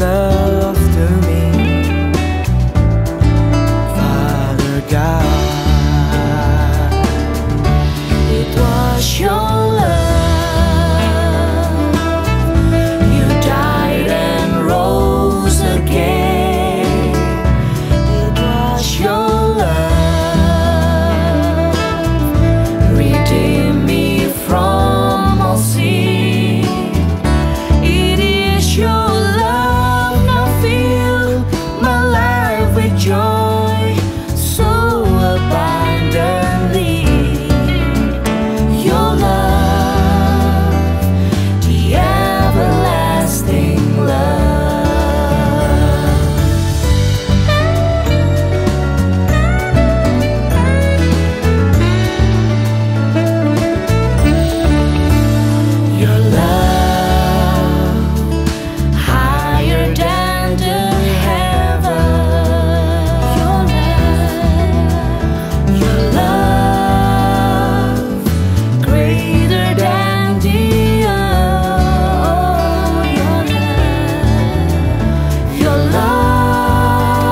love to me, Father God. It was your love. You died and rose again. It was your love. Redeem me from all sin. It is your love. Now fill my life with joy so abundantly. Your love, the everlasting love. Your love, higher than the heavens. Your love, greater than the earth. Your love,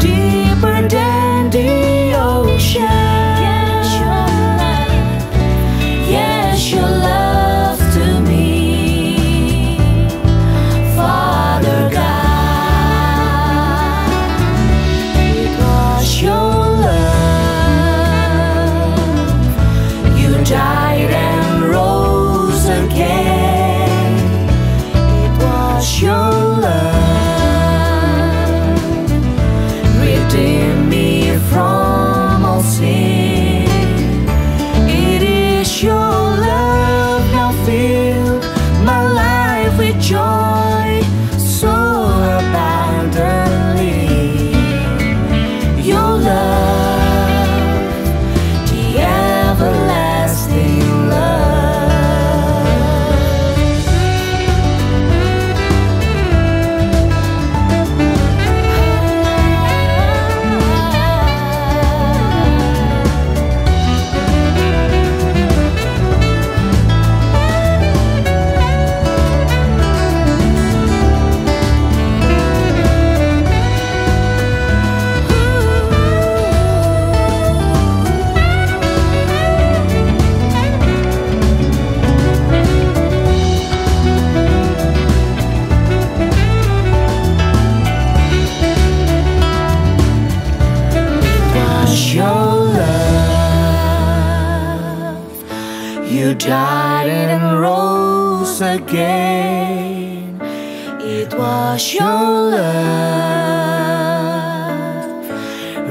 deeper than the ocean. Yes, your love to me, Father God. It was your love. You died and rose again. It was your love. Redeem me from all sin. It is your love. Now fill my life with joy so abundantly. Your love, the everlasting your love. You died and rose again. It was your love.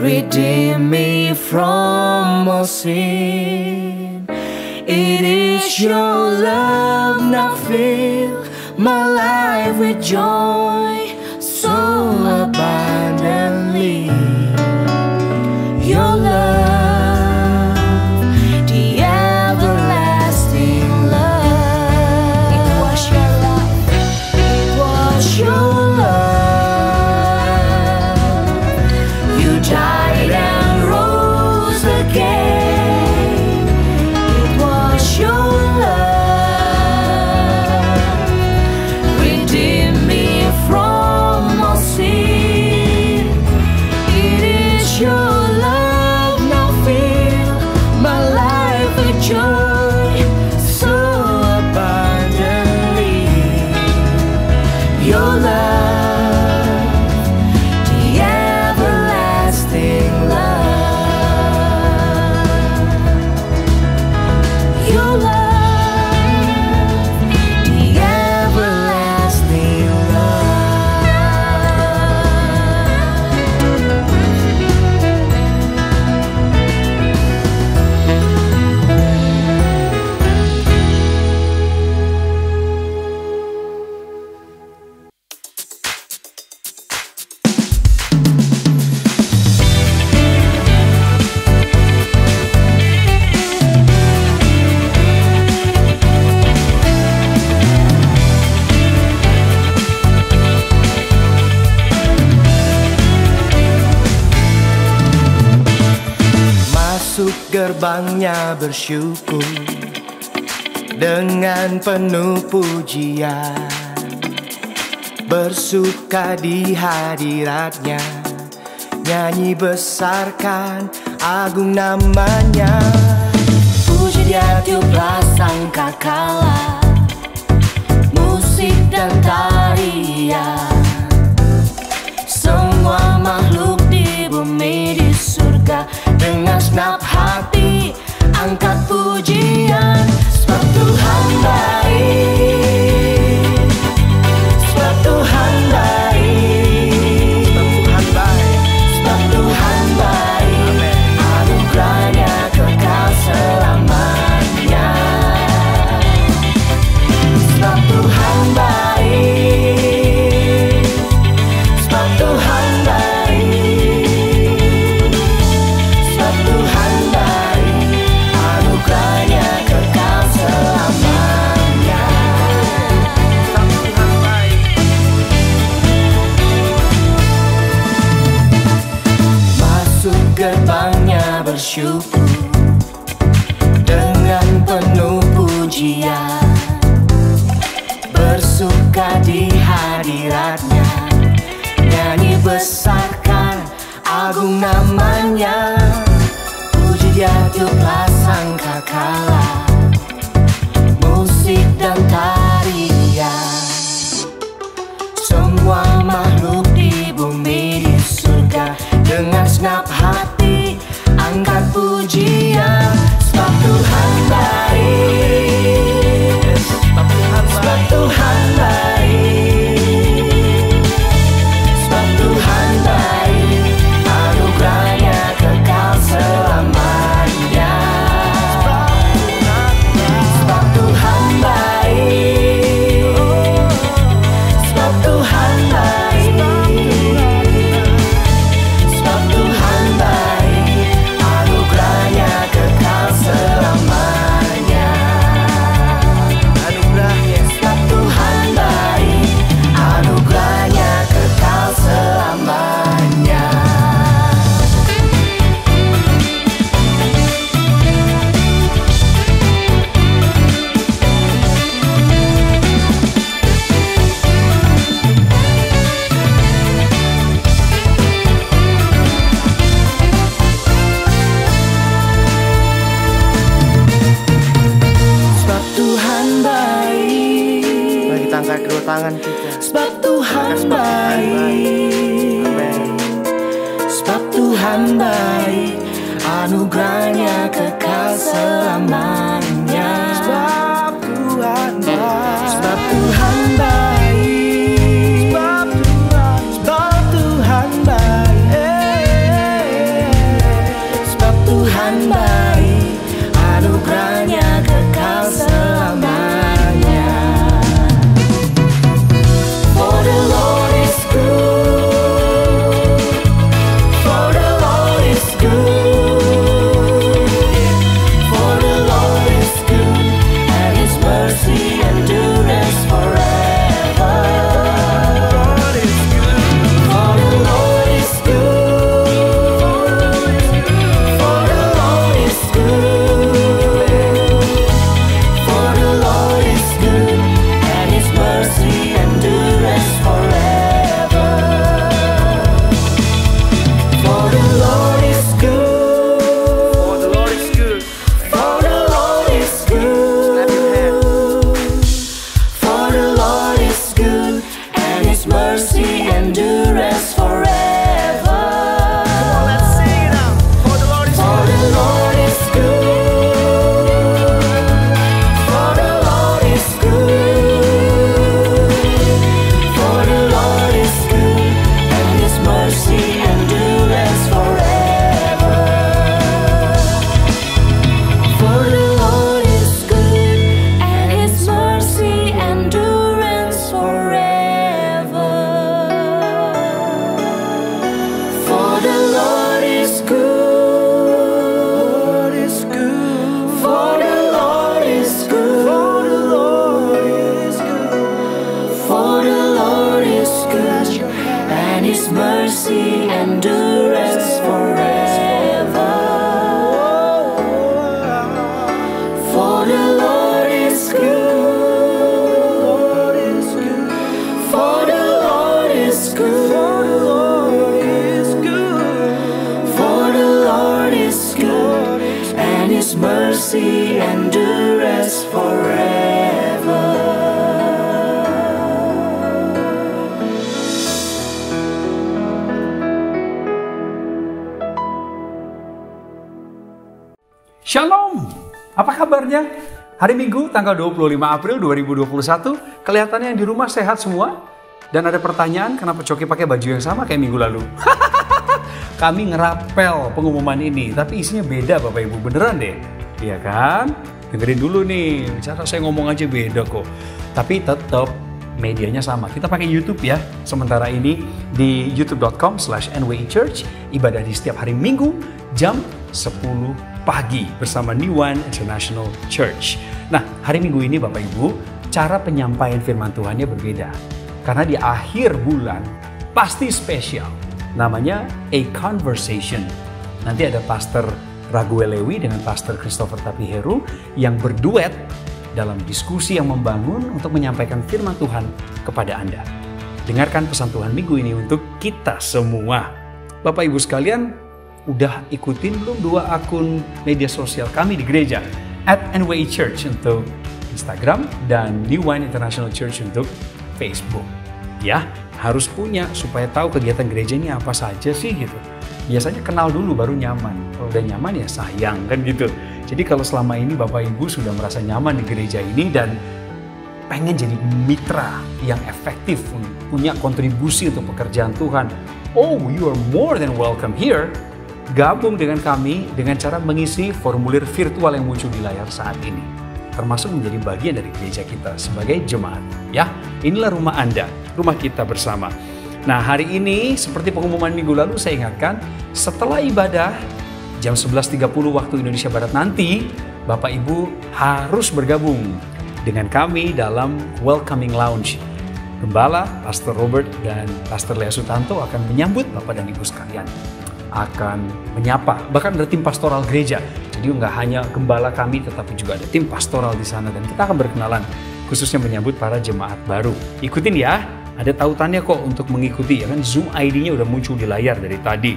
Redeem me from all sin. It is your love. Now fill my life with joy so abundantly. Your love, the everlasting love. It was your love. It was your love. You died and rose again. It was your love. Redeem me from all sin. It is your love. Now fill my life with joy so abundantly. Your love, the everlasting love. Your love, the everlasting Masuk gerbangnya bersyukur dengan penuh pujian, bersuka di hadiratnya, nyanyi besarkan agung namanya. Puji Dia tiuplah sangkakala, musik dan tarian. Semua makhluk di bumi di surga, dengan segenap hati angkat pujian. Sebab Tuhan baik, sebab Tuhan baik, sebab Tuhan baik, anugerahnya kekal selamanya. Sebab Tuhan baik, sebab Tuhan baik, sebab Tuhan baik, anugerahnya kekal selamanya. Sebab Tuhan baik. Masuk gerbangnya bersyukur dengan penuh pujian, bersuka di hadiratnya, nyanyi besarkan agung namanya. Puji Dia tiuplah sangkakala, musik dan tarian. Semua makhluk di bumi di surga, dengan segenap hati angkat pujian. Sebab Tuhan baik, sebab Tuhan baik, sebab Tuhan baik, anugerahnya kekal selamanya. Sebab Tuhan baik, sebab Tuhan baik, sebab Tuhan baik, anugerahnya kekal selamanya. Anugerahnya. Sebab Tuhan baik, anugerahnya kekal selamanya. Sebab Tuhan baik. Mari kita angkat kedua tangan kita. Sebab Tuhan baik. Amen. Sebab Tuhan baik, anugerahnya kekal selamanya. Sebab Tuhan baik. Sebab Tuhan baik. Sebab Tuhan baik. Sebab Tuhan baik, anugerahnya kekal selamanya. For the Lord is good, for the Lord is good, for the Lord is good, and His mercy endures forever. For the Lord is good, for the Lord is good, for the Lord is good, and His mercy endures forever. For the Lord is good, for the Lord is good, for the Lord is good, and His mercy endures forever. Let's sing it out. For the Lord is good, for the Lord is good, for the Lord is good, and His mercy endures forever. For the Lord is good, and His mercy endures forever. For the Lord is good, for the Lord is good, for the Lord is good, and His mercy endures forever. For the Lord is good, for the Shalom, apa kabarnya? Hari Minggu tanggal 25 April 2021, kelihatannya yang di rumah sehat semua? Dan ada pertanyaan, kenapa Coki pakai baju yang sama kayak minggu lalu? Kami ngerapel pengumuman ini, tapi isinya beda Bapak Ibu, beneran deh. Iya kan? Dengerin dulu nih, cara saya ngomong aja beda kok. Tapi tetap medianya sama. Kita pakai YouTube ya. Sementara ini di youtube.com/NWI Church, ibadah di setiap hari Minggu jam 10 pagi bersama New One International Church. Nah, hari Minggu ini Bapak Ibu, cara penyampaian firman Tuhannya berbeda. Karena di akhir bulan pasti spesial. Namanya A Conversation. Nanti ada Pastor Raguel Lewi dengan Pastor Christopher Tapiheru yang berduet dalam diskusi yang membangun untuk menyampaikan firman Tuhan kepada Anda. Dengarkan pesan Tuhan minggu ini untuk kita semua. Bapak Ibu sekalian, udah ikutin belum 2 akun media sosial kami di gereja? @NWI Church untuk Instagram dan New One International Church untuk Facebook. Ya, harus punya supaya tahu kegiatan gereja ini apa saja sih gitu. Biasanya kenal dulu baru nyaman. Kalau udah nyaman ya sayang kan gitu. Jadi kalau selama ini Bapak Ibu sudah merasa nyaman di gereja ini dan pengen jadi mitra yang efektif, punya kontribusi untuk pekerjaan Tuhan, oh, you are more than welcome here. Gabung dengan kami dengan cara mengisi formulir virtual yang muncul di layar saat ini. Termasuk menjadi bagian dari gereja kita sebagai jemaat. Ya, inilah rumah Anda, rumah kita bersama. Nah, hari ini seperti pengumuman minggu lalu saya ingatkan, setelah ibadah jam 11.30 waktu Indonesia Barat nanti, Bapak Ibu harus bergabung dengan kami dalam Welcoming Lounge. Gembala, Pastor Robert dan Pastor Lea Sutanto akan menyambut Bapak dan Ibu sekalian. Akan menyapa, bahkan ada tim pastoral gereja. Jadi nggak hanya gembala kami, tetapi juga ada tim pastoral di sana. Dan kita akan berkenalan, khususnya menyambut para jemaat baru. Ikutin ya, ada tautannya kok untuk mengikuti. Ya kan, Zoom ID-nya udah muncul di layar dari tadi.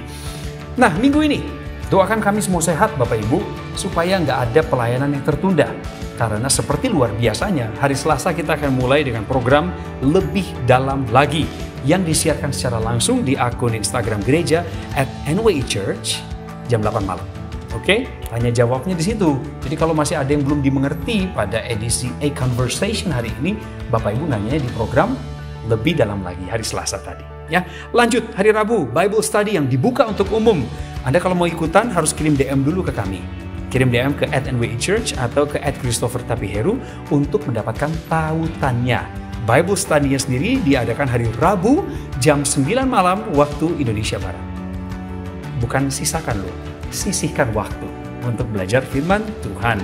Nah, minggu ini, doakan kami semua sehat Bapak Ibu, supaya nggak ada pelayanan yang tertunda. Karena seperti luar biasanya, hari Selasa kita akan mulai dengan program Lebih Dalam Lagi yang disiarkan secara langsung di akun Instagram gereja @NWI Church jam 8 malam. Oke, tanya jawabnya di situ. Jadi kalau masih ada yang belum dimengerti pada edisi A Conversation hari ini, Bapak Ibu nanyanya di program Lebih Dalam Lagi hari Selasa tadi. Ya, lanjut hari Rabu Bible Study yang dibuka untuk umum. Anda kalau mau ikutan harus kirim DM dulu ke kami. Kirim DM ke @NWI Church atau ke @Christopher Tapiheru untuk mendapatkan tautannya. Bible Study-nya sendiri diadakan hari Rabu jam 9 malam waktu Indonesia Barat. Bukan sisakan loh, sisihkan waktu untuk belajar firman Tuhan.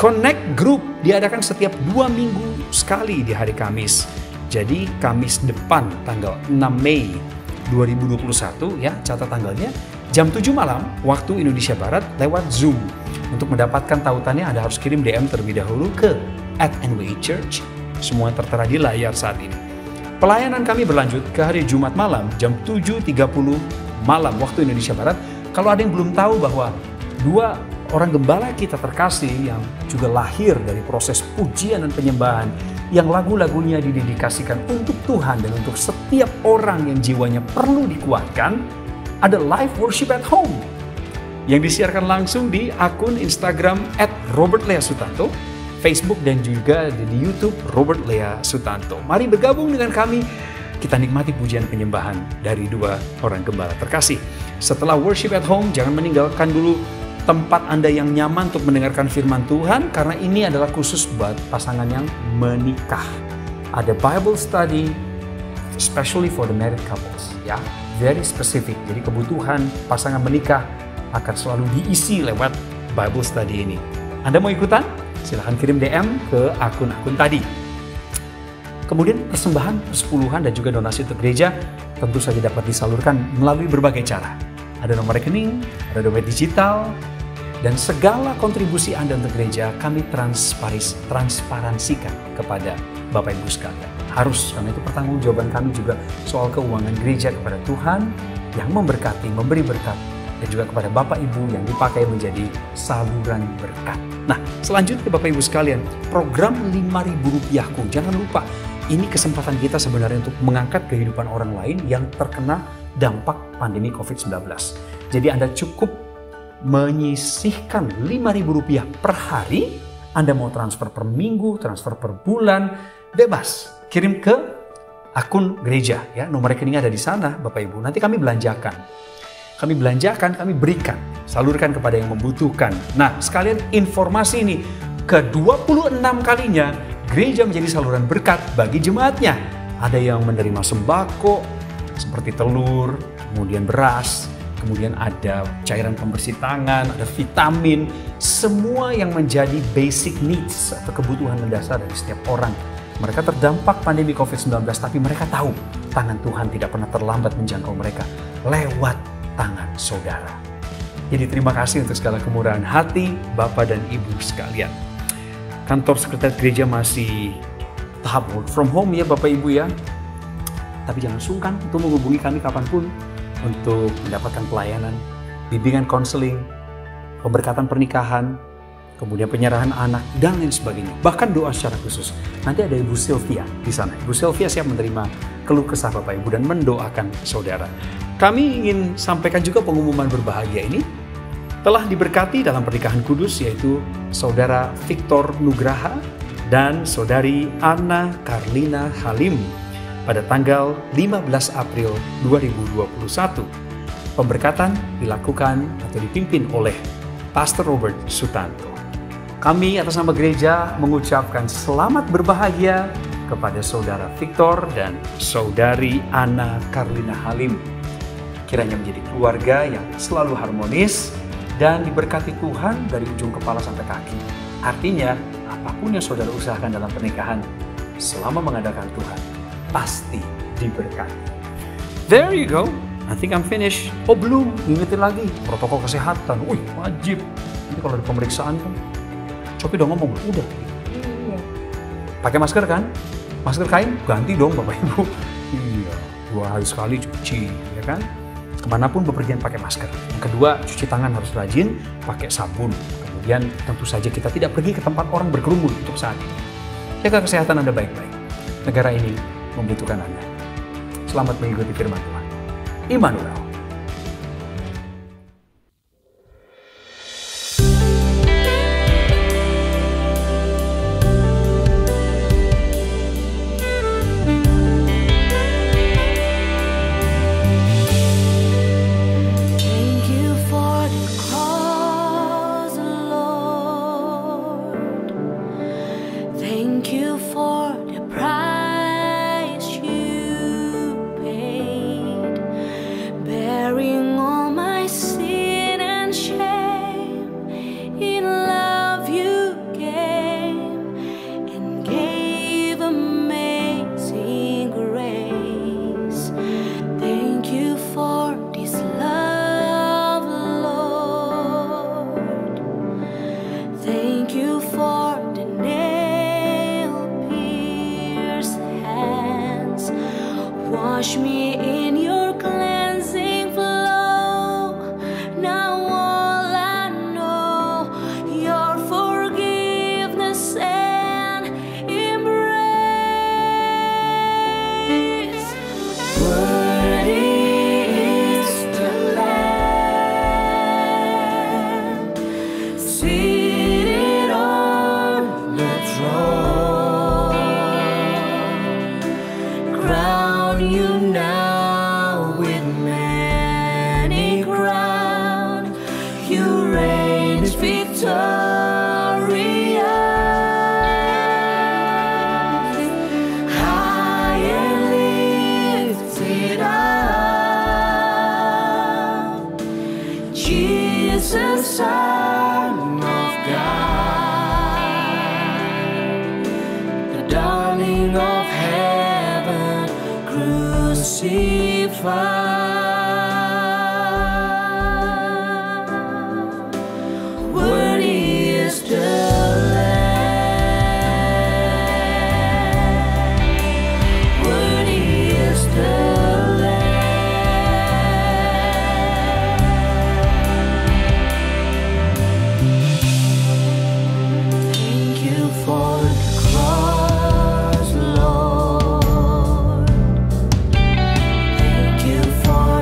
Connect Group diadakan setiap 2 minggu sekali di hari Kamis. Jadi Kamis depan tanggal 6 Mei 2021 ya, catat tanggalnya, jam 7 malam waktu Indonesia Barat lewat Zoom. Untuk mendapatkan tautannya Anda harus kirim DM terlebih dahulu ke @NWI Church. Semua tertera di layar saat ini. Pelayanan kami berlanjut ke hari Jumat malam jam 7.30 malam waktu Indonesia Barat. Kalau ada yang belum tahu bahwa 2 orang gembala kita terkasih yang juga lahir dari proses pujian dan penyembahan, yang lagu-lagunya didedikasikan untuk Tuhan dan untuk setiap orang yang jiwanya perlu dikuatkan, ada live worship at home yang disiarkan langsung di akun Instagram @RobertLeaSutanto, Facebook dan juga di YouTube Robert Lea Sutanto. Mari bergabung dengan kami. Kita nikmati pujian penyembahan dari 2 orang gembala terkasih. Setelah worship at home, jangan meninggalkan dulu tempat Anda yang nyaman untuk mendengarkan firman Tuhan, karena ini adalah khusus buat pasangan yang menikah. Ada Bible Study especially for the married couples, ya, very specific. Jadi kebutuhan pasangan menikah akan selalu diisi lewat Bible Study ini. Anda mau ikutan? Silahkan kirim DM ke akun-akun tadi. Kemudian persembahan, persepuluhan dan juga donasi untuk gereja tentu saja dapat disalurkan melalui berbagai cara. Ada nomor rekening, ada dompet digital, dan segala kontribusi Anda untuk gereja kami transparansikan kepada Bapak Ibu sekalian. Harus, karena itu pertanggungjawaban kami juga soal keuangan gereja kepada Tuhan yang memberkati, memberi berkat, dan juga kepada Bapak Ibu yang dipakai menjadi saluran berkat. Nah, selanjutnya Bapak Ibu sekalian, program Rp5.000ku. Jangan lupa, ini kesempatan kita sebenarnya untuk mengangkat kehidupan orang lain yang terkena dampak pandemi COVID-19. Jadi Anda cukup menyisihkan Rp5.000 per hari. Anda mau transfer per minggu, transfer per bulan, bebas. Kirim ke akun gereja, ya. Nomor rekening ada di sana, Bapak Ibu. Nanti kami belanjakan. Kami berikan, salurkan kepada yang membutuhkan. Nah, sekalian informasi ini, ke-26 kalinya gereja menjadi saluran berkat bagi jemaatnya. Ada yang menerima sembako seperti telur, kemudian beras, kemudian ada cairan pembersih tangan, ada vitamin, semua yang menjadi basic needs atau kebutuhan mendasar dari setiap orang. Mereka terdampak pandemi COVID-19, tapi mereka tahu tangan Tuhan tidak pernah terlambat menjangkau mereka lewat tangan saudara. Jadi terima kasih untuk segala kemurahan hati Bapak dan Ibu sekalian. Kantor sekretariat gereja masih tahap work from home ya Bapak Ibu ya. Tapi jangan sungkan untuk menghubungi kami kapanpun untuk mendapatkan pelayanan, bimbingan konseling, pemberkatan pernikahan, kemudian penyerahan anak, dan lain sebagainya. Bahkan doa secara khusus. Nanti ada Ibu Sylvia di sana. Ibu Sylvia siap menerima keluh kesah Bapak Ibu dan mendoakan saudara. Kami ingin sampaikan juga pengumuman berbahagia ini. Telah diberkati dalam pernikahan kudus, yaitu Saudara Victor Nugraha dan Saudari Anna Carlina Halim pada tanggal 15 April 2021. Pemberkatan dilakukan atau dipimpin oleh Pastor Robert Sutanto. Kami atas nama gereja mengucapkan selamat berbahagia kepada Saudara Victor dan Saudari Anna Carlina Halim. Kiranya menjadi keluarga yang selalu harmonis dan diberkati Tuhan dari ujung kepala sampai kaki. Artinya, apapun yang saudara usahakan dalam pernikahan, selama mengadakan Tuhan, pasti diberkati. There you go. I think I'm finished. Oh belum, ingetin lagi protokol kesehatan. Wih, wajib. Ini kalau ada pemeriksaan kan, Coki udah ngomong, udah. Pakai masker kan? Masker kain, ganti dong Bapak Ibu. Iya, 2 hari sekali cuci, ya kan? Kemanapun bepergian pakai masker. Yang kedua, cuci tangan harus rajin, pakai sabun. Kemudian tentu saja kita tidak pergi ke tempat orang berkerumun untuk saat ini. Jaga kesehatan Anda baik-baik. Negara ini membutuhkan Anda. Selamat mengikuti firman Tuhan. Immanuel. Wash me in your cleansing flow. Now all I know, your forgiveness and embrace. Worthy is the Lamb, seated on the throne. Crown you now with many crowns. You reign victorious, high and lifted up, Jesus, Son of God, the darling of heaven, crucified. Worthy is the Lamb. Worthy is the Lamb. Thank you for the cross, Lord. Thank you for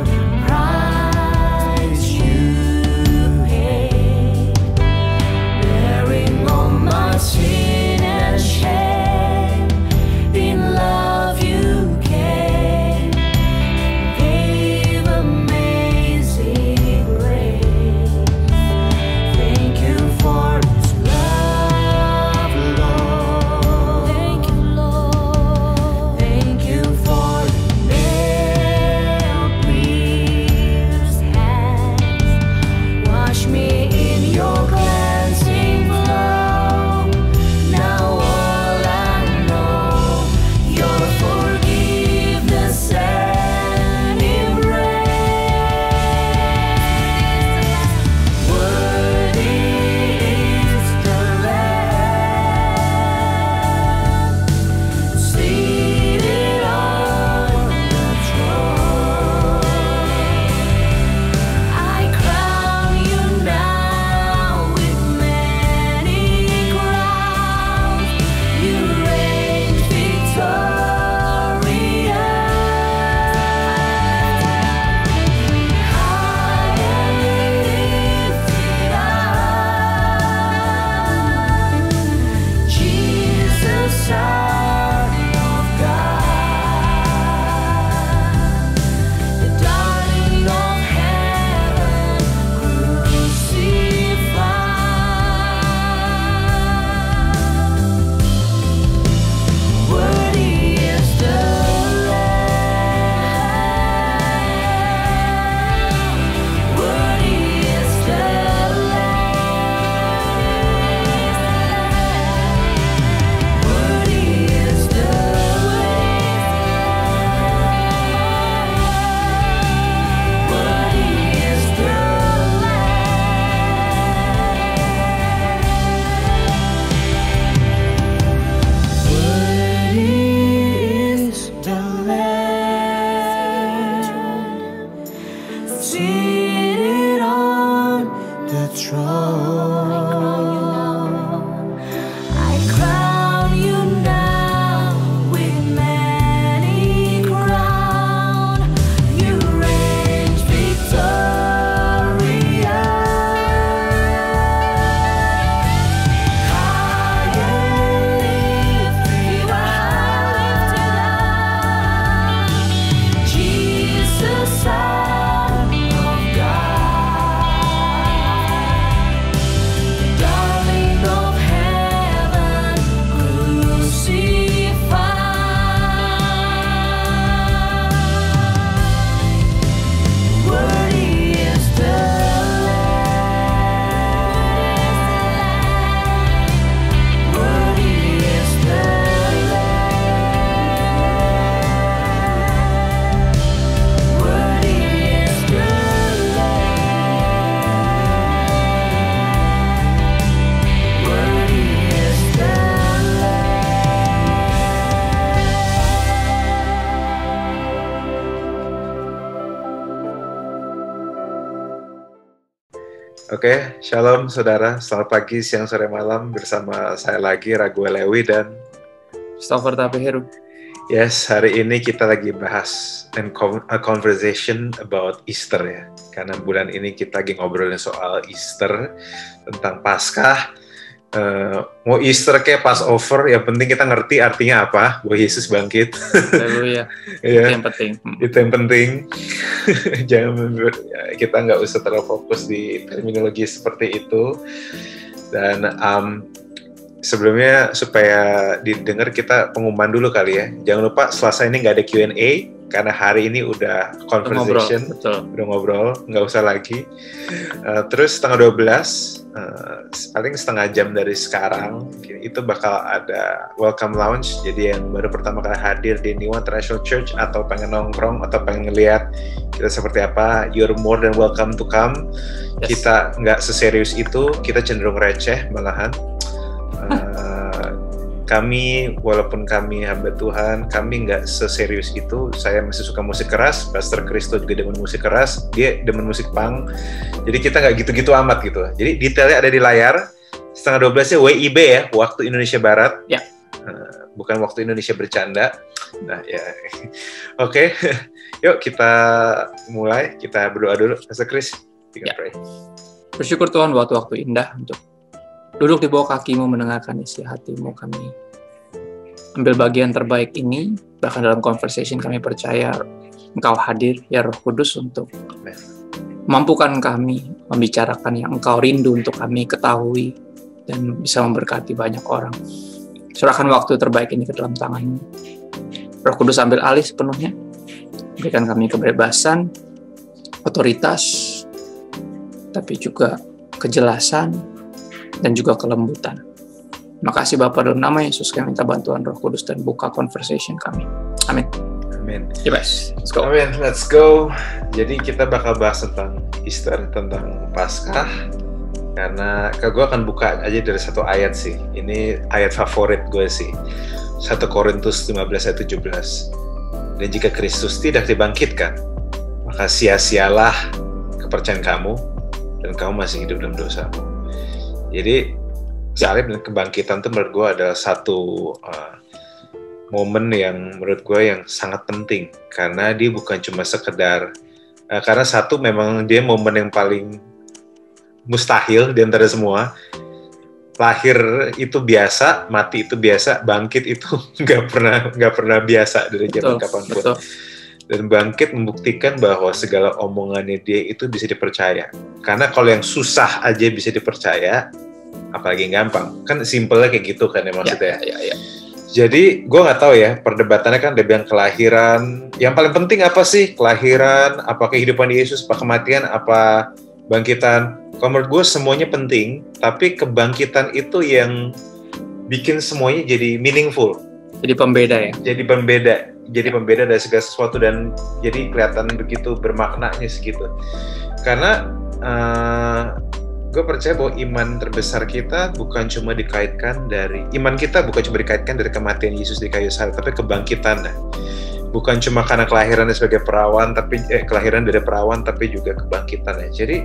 Oke, shalom saudara, selamat pagi, siang, sore, malam. Bersama saya lagi, Raguel Lewi dan Christopher Tapeheru. Yes, hari ini kita lagi bahas a conversation about Easter ya. Karena bulan ini kita lagi ngobrolin soal Easter, tentang Paskah. Mau Easter kayak Passover, yang penting kita ngerti artinya apa, bahwa Yesus bangkit. Haleluya. Itu yang penting. Itu yang penting. Kita nggak usah terlalu fokus di terminologi seperti itu. Dan sebelumnya supaya didengar kita pengumuman dulu kali ya. Jangan lupa Selasa ini nggak ada Q&A karena hari ini udah conversation, udah ngobrol, nggak usah lagi. Terus tanggal 12, paling setengah jam dari sekarang, itu bakal ada welcome lounge. Jadi yang baru pertama kali hadir di New International Church atau pengen nongkrong atau pengen ngeliat kita seperti apa, you're more than welcome to come. Yes. Kita nggak seserius itu, kita cenderung receh malahan. Kami, walaupun kami hamba Tuhan, kami nggak seserius itu. Saya masih suka musik keras, Pastor Kristo juga demen musik keras, dia demen musik punk. Jadi kita nggak gitu-gitu amat gitu. Jadi detailnya ada di layar. Setengah 12-nya WIB ya, waktu Indonesia Barat. Ya. Bukan waktu Indonesia bercanda. Nah ya, oke. Yuk kita mulai. Kita berdoa dulu. Pastor Chris, kita pray. Bersyukur Tuhan buat waktu indah untuk duduk di bawah kaki-Mu mendengarkan isi hati-Mu. Kami ambil bagian terbaik ini, bahkan dalam conversation kami percaya Engkau hadir, ya Roh Kudus, untuk mampukan kami membicarakan yang Engkau rindu untuk kami ketahui dan bisa memberkati banyak orang. Serahkan waktu terbaik ini ke dalam tangan-Mu. Roh Kudus ambil alih sepenuhnya, berikan kami kebebasan, otoritas, tapi juga kejelasan, dan juga kelembutan. Makasih Bapa, dalam nama Yesus kami minta bantuan Roh Kudus dan buka conversation kami. Amin. Amin. Yes, let's go. Amin, let's go. Jadi kita bakal bahas tentang Easter, tentang Paskah. Karena gue akan buka aja dari satu ayat sih. Ini ayat favorit gue sih. 1 Korintus 15 ayat 17. Dan jika Kristus tidak dibangkitkan, maka sia-sialah kepercayaan kamu dan kamu masih hidup dalam dosamu. Jadi salib dan kebangkitan itu menurut gue adalah satu momen yang menurut gue yang sangat penting, karena dia bukan cuma sekedar karena satu, memang dia momen yang paling mustahil di antara semua. Lahir itu biasa, mati itu biasa, bangkit itu nggak pernah biasa dari zaman kapanpun. Betul. Dan bangkit membuktikan bahwa segala omongannya dia itu bisa dipercaya. Karena kalau yang susah aja bisa dipercaya, apalagi yang gampang. Kan simpelnya kayak gitu kan ya maksudnya. Ya. Jadi gue nggak tahu ya, perdebatannya kan dia bilang kelahiran. Yang paling penting apa sih? Kelahiran, apa kehidupan Yesus, apa kematian, apa bangkitan? Kalau menurut gue semuanya penting, tapi kebangkitan itu yang bikin semuanya jadi meaningful. Jadi pembeda ya? Jadi pembeda dari segala sesuatu, dan jadi kelihatan begitu bermaknanya segitu. Karena gue percaya bahwa iman terbesar kita bukan cuma dikaitkan dari kematian Yesus di kayu salib, tapi kebangkitan. Bukan cuma karena kelahiran sebagai perawan, tapi kelahiran dari perawan, tapi juga kebangkitan. Jadi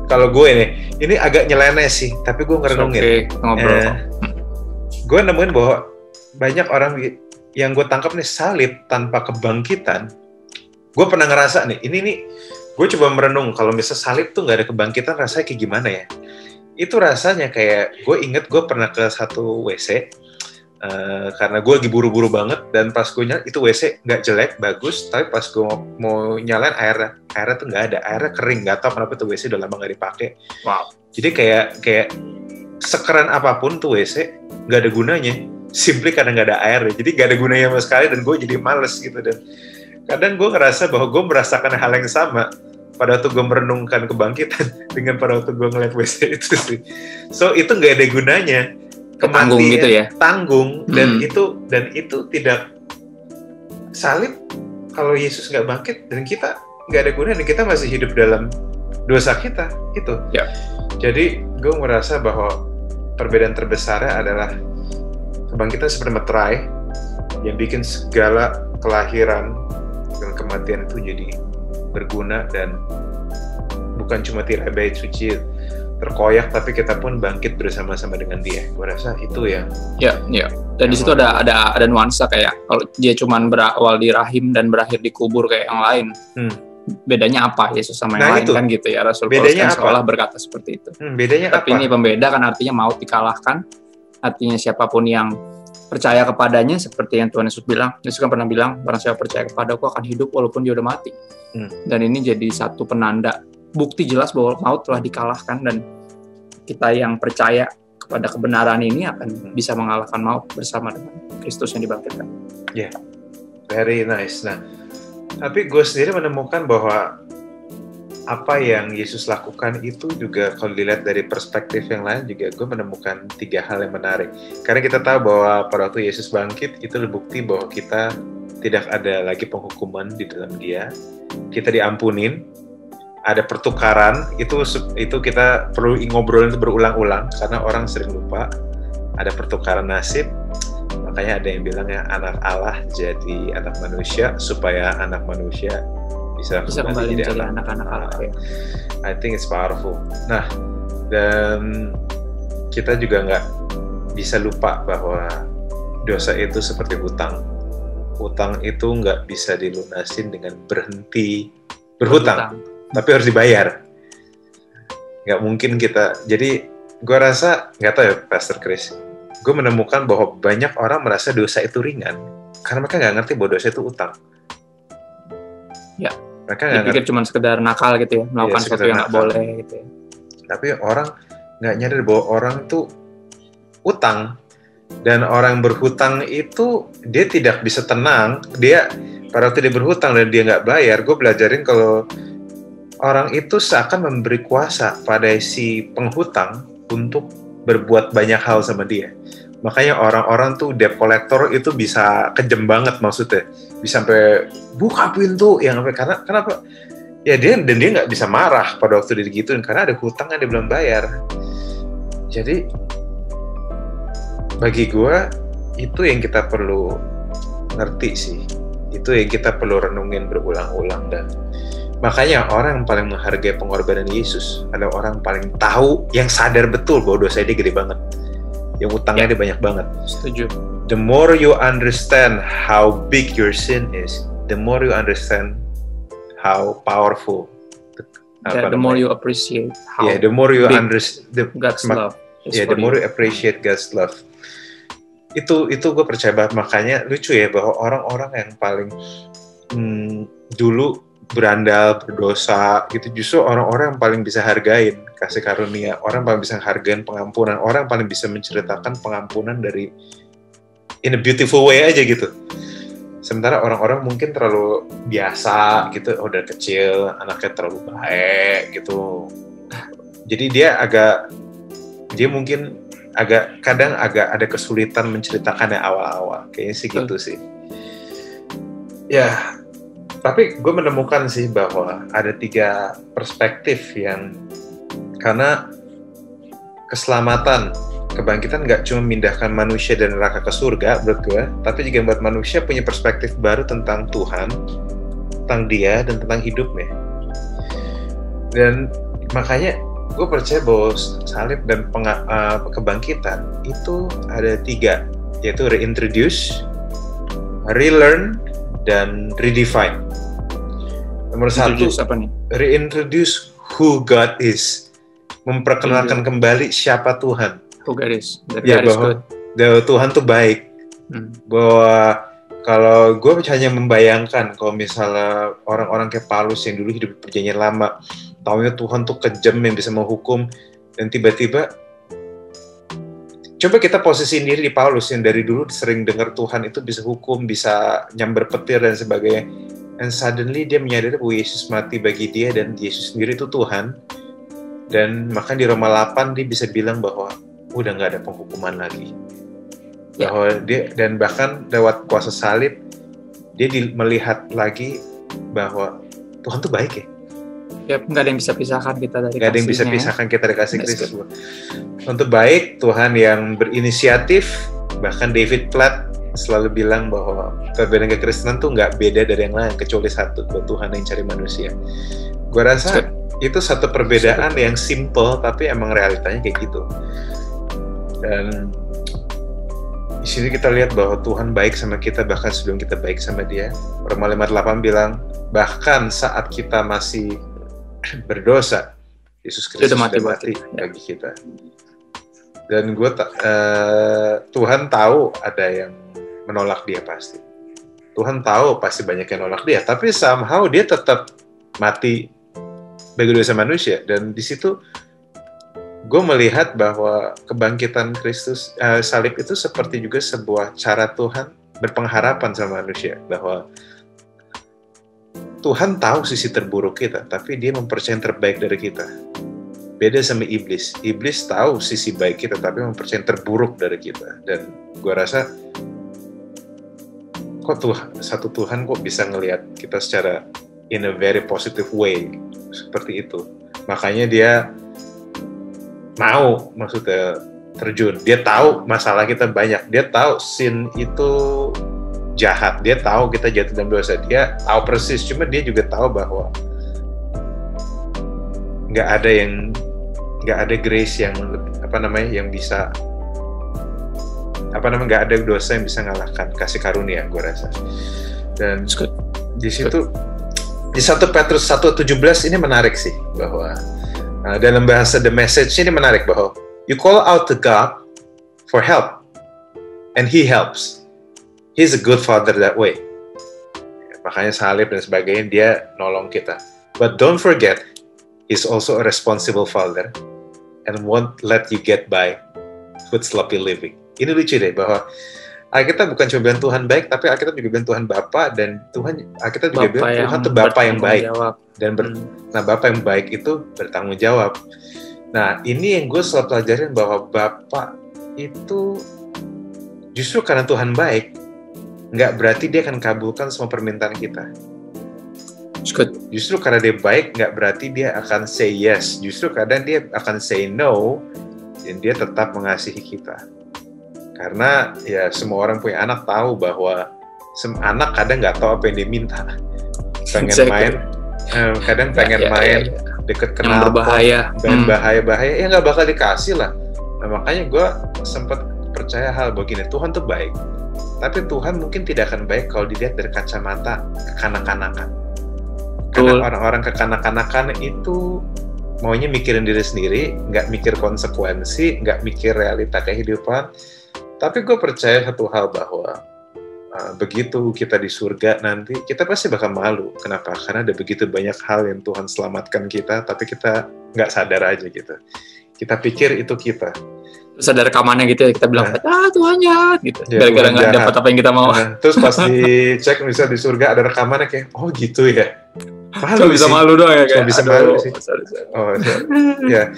kalau gue ini agak nyeleneh sih, tapi gue ngerenungin. Gue nemuin bahwa banyak orang yang gue tangkap nih, salib tanpa kebangkitan. Gue pernah ngerasa nih, gue coba merenung, kalau misalnya salib tuh nggak ada kebangkitan, rasanya kayak gimana ya? Itu rasanya kayak, gue inget gue pernah ke satu WC, karena gue lagi buru-buru banget, dan pas gue nyalain, itu WC nggak jelek, bagus, tapi pas gue mau nyalain airnya tuh nggak ada, airnya kering, nggak tahu kenapa tuh WC udah lama nggak dipakai. Wow. Jadi kayak sekeren apapun tuh WC, nggak ada gunanya. Simply karena nggak ada air, jadi nggak ada gunanya sama sekali, dan gue jadi males gitu. Dan kadang gue ngerasa bahwa gue merasakan hal yang sama pada waktu gue merenungkan kebangkitan dengan pada waktu gue ngeliat WC itu sih. So itu nggak ada gunanya, tanggung gitu ya, tanggung. Dan itu tidak, salib kalau Yesus nggak bangkit dan kita nggak ada gunanya, dan kita masih hidup dalam dosa kita itu. Jadi gue merasa bahwa perbedaan terbesarnya adalah kebangkitan seperti meterai yang bikin segala kelahiran dan kematian itu jadi berguna, dan bukan cuma tirai bait suci, terkoyak, tapi kita pun bangkit bersama-sama dengan dia. Gue rasa itu ya. Ya. Dan di situ ada nuansa kayak kalau dia cuman berawal di rahim dan berakhir di kubur kayak yang lain. Bedanya apa Yesus sama yang lain kan gitu ya. Rasul Paulus kan seolah berkata seperti itu. Bedanya tapi apa? Ini pembeda kan artinya maut dikalahkan. Artinya siapapun yang percaya kepadanya, seperti yang Tuhan Yesus bilang. Yesus kan pernah bilang, barang siapa percaya kepadaku akan hidup walaupun dia udah mati. Dan ini jadi satu penanda, bukti jelas bahwa maut telah dikalahkan, dan kita yang percaya kepada kebenaran ini akan bisa mengalahkan maut bersama dengan Kristus yang dibangkitkan. Yeah, very nice. Nah, tapi gue sendiri menemukan bahwa apa yang Yesus lakukan itu juga kalau dilihat dari perspektif yang lain juga gue menemukan 3 hal yang menarik. Karena kita tahu bahwa pada waktu Yesus bangkit itu bukti bahwa kita tidak ada lagi penghukuman di dalam dia. Kita diampunin, ada pertukaran, itu kita perlu ngobrolin itu berulang-ulang karena orang sering lupa. Ada pertukaran nasib, makanya ada yang bilang ya anak Allah jadi anak manusia supaya anak manusia bisa kembali jadi anak-anak Allah. I think it's powerful. Nah, dan kita juga nggak bisa lupa bahwa dosa itu seperti hutang. Hutang itu nggak bisa dilunasin dengan berhenti berhutang, tapi harus dibayar. Nggak mungkin kita. Jadi, gue rasa nggak tahu ya, Pastor Chris. Gue menemukan bahwa banyak orang merasa dosa itu ringan karena mereka nggak ngerti bahwa dosa itu utang. Ya. Mereka nggak pikir cuma sekedar nakal gitu ya, melakukan sesuatu yang nggak boleh gitu ya. Tapi orang nggak nyadar bahwa orang tuh utang. Dan orang berhutang itu dia tidak bisa tenang. Dia pada waktu dia berhutang dan dia nggak bayar, gue belajarin kalau orang itu seakan memberi kuasa pada si penghutang untuk berbuat banyak hal sama dia. Makanya orang-orang tuh debt collector itu bisa kejam banget maksudnya, bisa sampai buka pintu yang sampai karena kenapa? Ya dia nggak bisa marah pada waktu dia digituin karena ada hutang yang dia belum bayar. Jadi bagi gue itu yang kita perlu ngerti sih, itu yang kita perlu renungin berulang-ulang. Dan makanya orang yang paling menghargai pengorbanan Yesus adalah orang yang paling tahu, yang sadar betul bahwa dosa dia gede banget, yang utangnya dia banyak banget. Setuju. The more you understand how big your sin is, the more you understand how powerful. The more you appreciate how the more you understand God's love. The more you appreciate God's love. Itu gue percaya banget. Makanya lucu ya bahwa orang-orang yang paling dulu berandal, berdosa gitu, justru orang-orang yang paling bisa hargain kasih karunia, orang paling bisa hargain pengampunan, orang paling bisa menceritakan pengampunan dari in a beautiful way aja gitu. Sementara orang-orang mungkin terlalu biasa gitu, dari kecil anaknya terlalu baik gitu. Jadi dia mungkin kadang agak ada kesulitan menceritakannya awal-awal. Kayaknya sih gitu sih. Ya, tapi gue menemukan sih bahwa ada 3 perspektif yang, karena keselamatan, kebangkitan nggak cuma memindahkan manusia dari neraka ke surga menurut gue, tapi juga membuat manusia punya perspektif baru tentang Tuhan, tentang dia, dan tentang hidupnya. Dan makanya gue percaya bahwa salib dan kebangkitan itu ada 3, yaitu reintroduce, relearn, dan redefine. Nomor 1, reintroduce who God is, memperkenalkan kembali siapa Tuhan. Who God is. Bahwa Tuhan tuh baik. Bahwa kalau gue hanya membayangkan kalau misalnya orang-orang kayak Paulus yang dulu hidup di perjanjian lama, taunya Tuhan tuh kejam yang bisa menghukum, dan tiba-tiba coba kita posisiin diri di Paulus yang dari dulu sering dengar Tuhan itu bisa hukum, bisa nyamber petir dan sebagainya, and suddenly dia menyadari bahwa Yesus mati bagi dia dan Yesus sendiri itu Tuhan. Dan maka di Roma 8 dia bisa bilang bahwa udah nggak ada penghukuman lagi, bahwa dia, dan bahkan lewat kuasa salib dia melihat lagi bahwa Tuhan tuh baik ya. Nggak ada yang bisa pisahkan kita dari kasihnya. Nggak ada yang bisa pisahkan kita dari kasih Kristus. Untuk baik, Tuhan yang berinisiatif. Bahkan David Platt selalu bilang bahwa perbedaan kekristenan tuh nggak beda dari yang lain kecuali satu, bahwa Tuhan yang cari manusia. Gue rasa itu satu perbedaan yang simple tapi emang realitanya kayak gitu. Dan di sini kita lihat bahwa Tuhan baik sama kita bahkan sebelum kita baik sama Dia. Roma 5:8 bilang bahkan saat kita masih berdosa, Yesus Kristus sudah mati bagi kita. Dan Tuhan tahu ada yang menolak Dia pasti. Tuhan tahu pasti banyak yang nolak Dia, tapi somehow Dia tetap mati bagi dosa manusia. Dan di situ gue melihat bahwa kebangkitan Kristus, salib itu seperti juga sebuah cara Tuhan berpengharapan sama manusia, bahwa Tuhan tahu sisi terburuk kita, tapi Dia mempercayai yang terbaik dari kita. Beda sama iblis. Iblis tahu sisi baik kita, tapi mempercayai yang terburuk dari kita. Dan gue rasa, kok satu Tuhan kok bisa ngelihat kita secara in a very positive way, seperti itu. Makanya Dia mau, maksudnya terjun. Dia tahu masalah kita banyak. Dia tahu sin itu jahat. Dia tahu kita jatuh dalam dosa. Dia tahu persis. Cuma Dia juga tahu bahwa nggak ada grace yang yang bisa nggak ada dosa yang bisa ngalahkan kasih karunia, gue rasa. Dan di situ di 1 Petrus 1:17 ini menarik sih, bahwa dalam bahasa The Message ini menarik, bahwa you call out to God for help and He helps. He's a good father that way. Makanya salib dan sebagainya, Dia nolong kita. But don't forget, He's also a responsible father and won't let you get by with sloppy living. Ini lucu deh, bahwa Alkitab bukan cuma bilang Tuhan baik, tapi Alkitab juga bilang Tuhan Bapa, dan Alkitab juga bilang Tuhan itu Bapa yang baik. Dan nah, Bapa yang baik itu bertanggung jawab. Nah, ini yang gue selalu pelajarin, bahwa Bapa itu justru karena Tuhan baik, nggak berarti Dia akan kabulkan semua permintaan kita. Justru karena Dia baik, nggak berarti Dia akan say yes. Justru kadang Dia akan say no, dan Dia tetap mengasihi kita. Karena ya semua orang punya anak tahu bahwa anak kadang nggak tahu apa yang dia minta. Pengen main, kadang pengen main deket kenal berbahaya, bahaya, ya nggak bakal dikasih lah. Nah, makanya gue sempat percaya hal begini, Tuhan tuh baik, tapi Tuhan mungkin tidak akan baik kalau dilihat dari kacamata kekanak-kanakan. Karena orang-orang kekanak-kanakan itu maunya mikirin diri sendiri, nggak mikir konsekuensi, nggak mikir realita kehidupan. Tapi gue percaya satu hal, bahwa begitu kita di surga nanti, kita pasti bakal malu. Kenapa? Karena ada begitu banyak hal yang Tuhan selamatkan kita, tapi kita nggak sadar aja gitu. Kita pikir itu kita. Terus ada rekamannya gitu ya, kita bilang, Tuhan jahat, gitu. Gara-gara nggak dapat apa yang kita mau. Terus pas dicek misalnya di surga ada rekamannya, kayak, oh gitu ya. Cuma bisa malu doang ya, kayak. Bisa malu sih. Ya,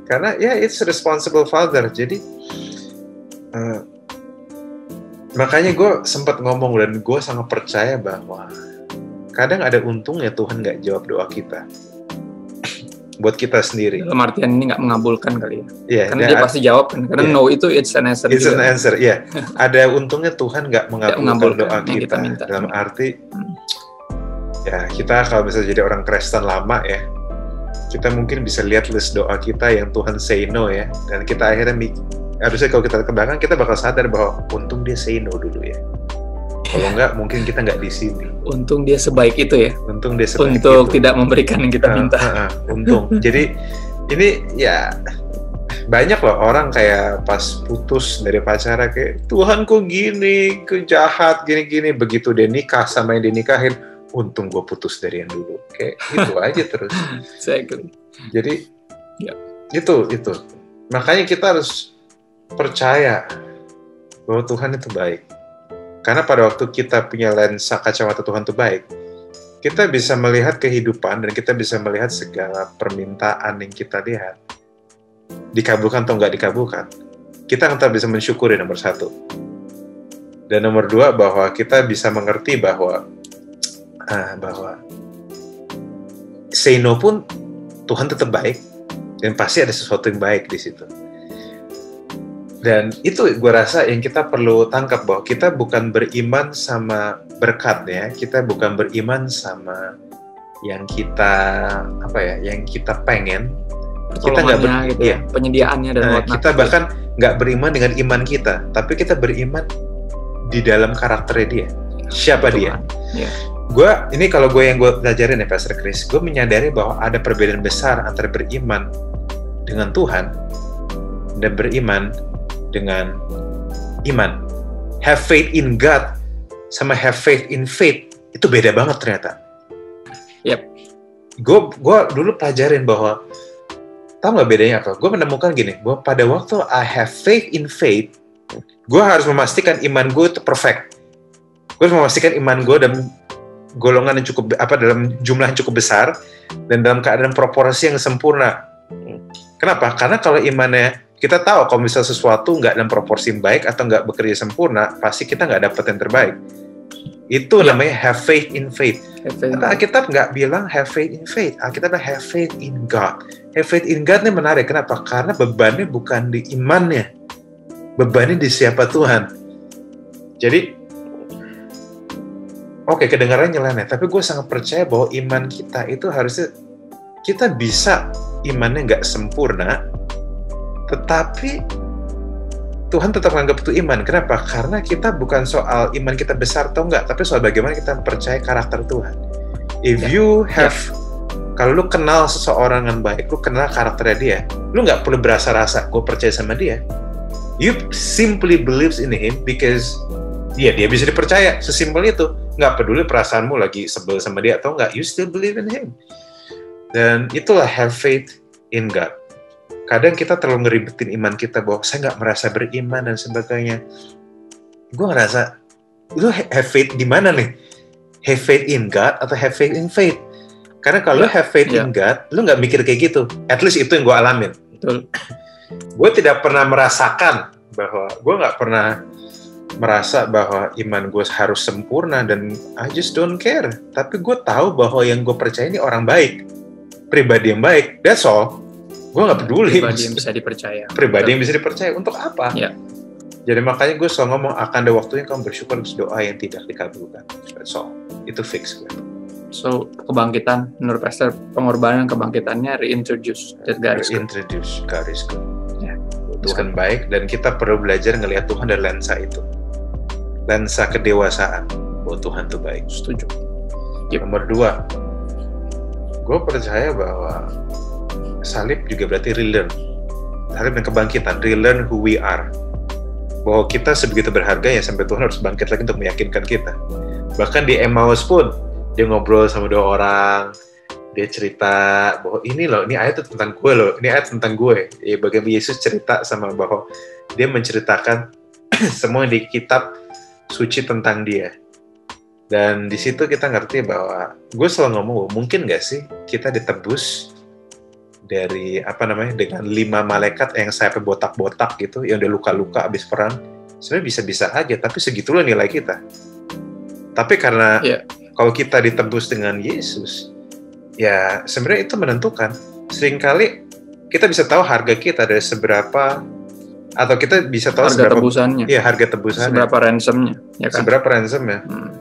karena ya it's responsible father. Jadi makanya gue sempat ngomong, dan gue sangat percaya bahwa kadang ada untungnya Tuhan nggak jawab doa kita buat kita sendiri. Dalam artian ini nggak mengabulkan kali ya. Yeah, karena Dia pasti jawab kan. Karena no itu it's an answer. It's an answer, ya. Yeah. Ada untungnya Tuhan nggak mengabulkan doa kita minta. Dalam arti ya, kita kalau bisa jadi orang Kristen lama ya, kita mungkin bisa lihat list doa kita yang Tuhan say no ya, dan kita akhirnya harusnya kalau kita ke belakang, kita bakal sadar bahwa untung Dia say no dulu ya. Kalau enggak, mungkin kita nggak di sini. Untung Dia sebaik itu ya. Untung Dia sebaik untuk itu. Tidak memberikan yang kita minta. Untung. Jadi ini ya banyak loh orang kayak pas putus dari pacarnya kayak, Tuhan kok gini, kejahat gini-gini. Begitu dia nikah sama yang dinikahin, untung gue putus dari yang dulu. Kayak gitu aja terus. Exactly. Jadi itu. Makanya kita harus percaya bahwa Tuhan itu baik. Karena pada waktu kita punya lensa kacamata Tuhan itu baik, kita bisa melihat kehidupan dan kita bisa melihat segala permintaan yang kita lihat. Dikabulkan atau nggak dikabulkan. Kita tetap bisa mensyukuri, nomor satu. Dan nomor dua, bahwa kita bisa mengerti bahwa say no pun Tuhan tetap baik, dan pasti ada sesuatu yang baik di situ. Dan itu gue rasa yang kita perlu tangkap, bahwa kita bukan beriman sama berkat ya, kita bukan beriman sama yang kita pengen, kita pertolongannya gitu ya, penyediaannya dan whatnot. Kita bahkan nggak beriman dengan iman kita, tapi kita beriman di dalam karakternya dia. Siapa dia? Ya. Kalau gue yang gue pelajarin ya Pastor Chris, gue menyadari bahwa ada perbedaan besar antara beriman dengan Tuhan dan beriman dengan iman. Have faith in God sama have faith in faith itu beda banget ternyata. Yep. Gue dulu pelajarin bahwa, tahu nggak bedanya apa? Gue menemukan gini, bahwa pada waktu I have faith in faith, gue harus memastikan iman gue itu perfect. Gue harus memastikan iman gue dalam golongan yang cukup dalam jumlah yang cukup besar dan dalam keadaan proporsi yang sempurna. Kenapa? Karena kalau imannya, kita tahu kalau misalnya sesuatu nggak dalam proporsi yang baik atau nggak bekerja sempurna, pasti kita nggak dapat yang terbaik. Itu namanya have faith in faith. Alkitab nggak bilang have faith in faith. Alkitab bilang have faith in God. Have faith in God ini menarik. Kenapa? Karena bebannya bukan di imannya. Bebannya di siapa Tuhan. Jadi, oke, kedengarannya nyeleneh, tapi gue sangat percaya bahwa iman kita itu harusnya, kita bisa imannya nggak sempurna, tetapi Tuhan tetap menganggap itu iman. Kenapa? Karena kita bukan soal iman kita besar atau enggak, tapi soal bagaimana kita percaya karakter Tuhan. If you have, kalau lu kenal seseorang yang baik, lu kenal karakternya dia, lu nggak perlu berasa rasa, gue percaya sama dia. You simply believes in him because dia bisa dipercaya, sesimpel itu. Nggak peduli perasaanmu lagi sebel sama dia atau enggak, you still believe in him. Dan itulah have faith in God. Kadang kita terlalu ngeribetin iman kita bahwa saya nggak merasa beriman dan sebagainya. Gue ngerasa, lu have faith di mana nih? Have faith in God atau have faith in faith? Karena kalau lu have faith in God, lu nggak mikir kayak gitu. At least itu yang gue alamin. Betul. Gue tidak pernah merasakan bahwa, gue nggak pernah merasa bahwa iman gue harus sempurna dan I just don't care. Tapi gue tahu bahwa yang gue percaya ini orang baik, pribadi yang baik. That's all. Gue nggak peduli. Pribadi yang bisa dipercaya. Pribadi yang bisa dipercaya untuk apa? Ya. Jadi makanya gue selalu ngomong, akan ada waktunya kamu bersyukur atas doa yang tidak dikabulkan. That's all. Itu fix gue. So, kebangkitan, menurut Pastor, pengorbanan kebangkitannya reintroduce that God is good. Reintroduce God is good. Ya. Tuhan baik, dan kita perlu belajar ngelihat Tuhan dari lensa itu. Lensa kedewasaan, bahwa Tuhan itu baik. Setuju. Nomor 2, gue percaya bahwa salib juga berarti relearn. Salib dan kebangkitan, relearn who we are. Bahwa kita sebegitu berharga ya sampai Tuhan harus bangkit lagi untuk meyakinkan kita. Bahkan di Emmaus pun, dia ngobrol sama 2 orang, dia cerita bahwa ini ayat itu tentang gue loh, ini ayat tentang gue. Ya, bagaimana Yesus cerita sama bahwa dia menceritakan semua di kitab suci tentang dia. Dan di situ kita ngerti bahwa, gue selalu ngomong, mungkin nggak sih kita ditebus dari dengan 5 malaikat yang sayapnya botak-botak gitu, yang udah luka-luka abis perang. Sebenarnya bisa-bisa aja, tapi segitulah nilai kita. Tapi karena kalau kita ditebus dengan Yesus, ya sebenarnya itu menentukan. Seringkali kita bisa tahu harga kita dari seberapa, atau kita bisa tahu harga tebusannya. Iya, harga tebusannya. Seberapa ransomnya, ya kan? Seberapa ransomnya.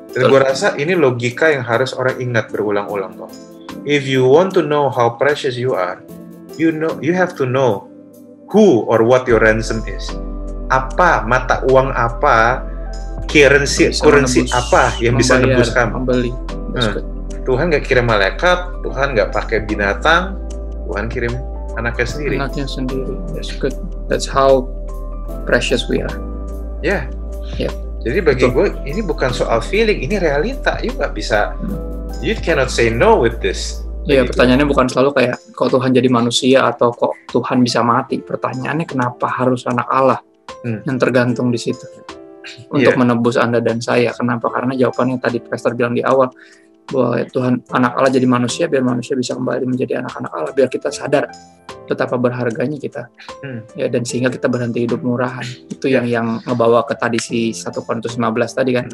Dan gue rasa ini logika yang harus orang ingat berulang-ulang kok. If you want to know how precious you are, you have to know who or what your ransom is. Apa, mata uang apa, currency apa yang bisa nebus kamu. Membeli. Tuhan nggak kirim malaikat, Tuhan nggak pakai binatang, Tuhan kirim anaknya sendiri. Anaknya sendiri. That's good. That's how precious we are. Ya. Yeah. Jadi bagi gue ini bukan soal feeling, ini realita. You nggak bisa. You cannot say no with this. Iya, pertanyaannya bukan selalu kayak kok Tuhan jadi manusia atau kok Tuhan bisa mati. Pertanyaannya kenapa harus anak Allah yang tergantung di situ untuk menebus Anda dan saya. Kenapa? Karena jawabannya tadi Pastor bilang di awal bahwa Tuhan anak Allah jadi manusia biar manusia bisa kembali menjadi anak-anak Allah, biar kita sadar betapa berharganya kita. Ya, dan sehingga kita berhenti hidup murahan. Itu yang ngebawa ke tadi si 1 Korintus 15 tadi kan.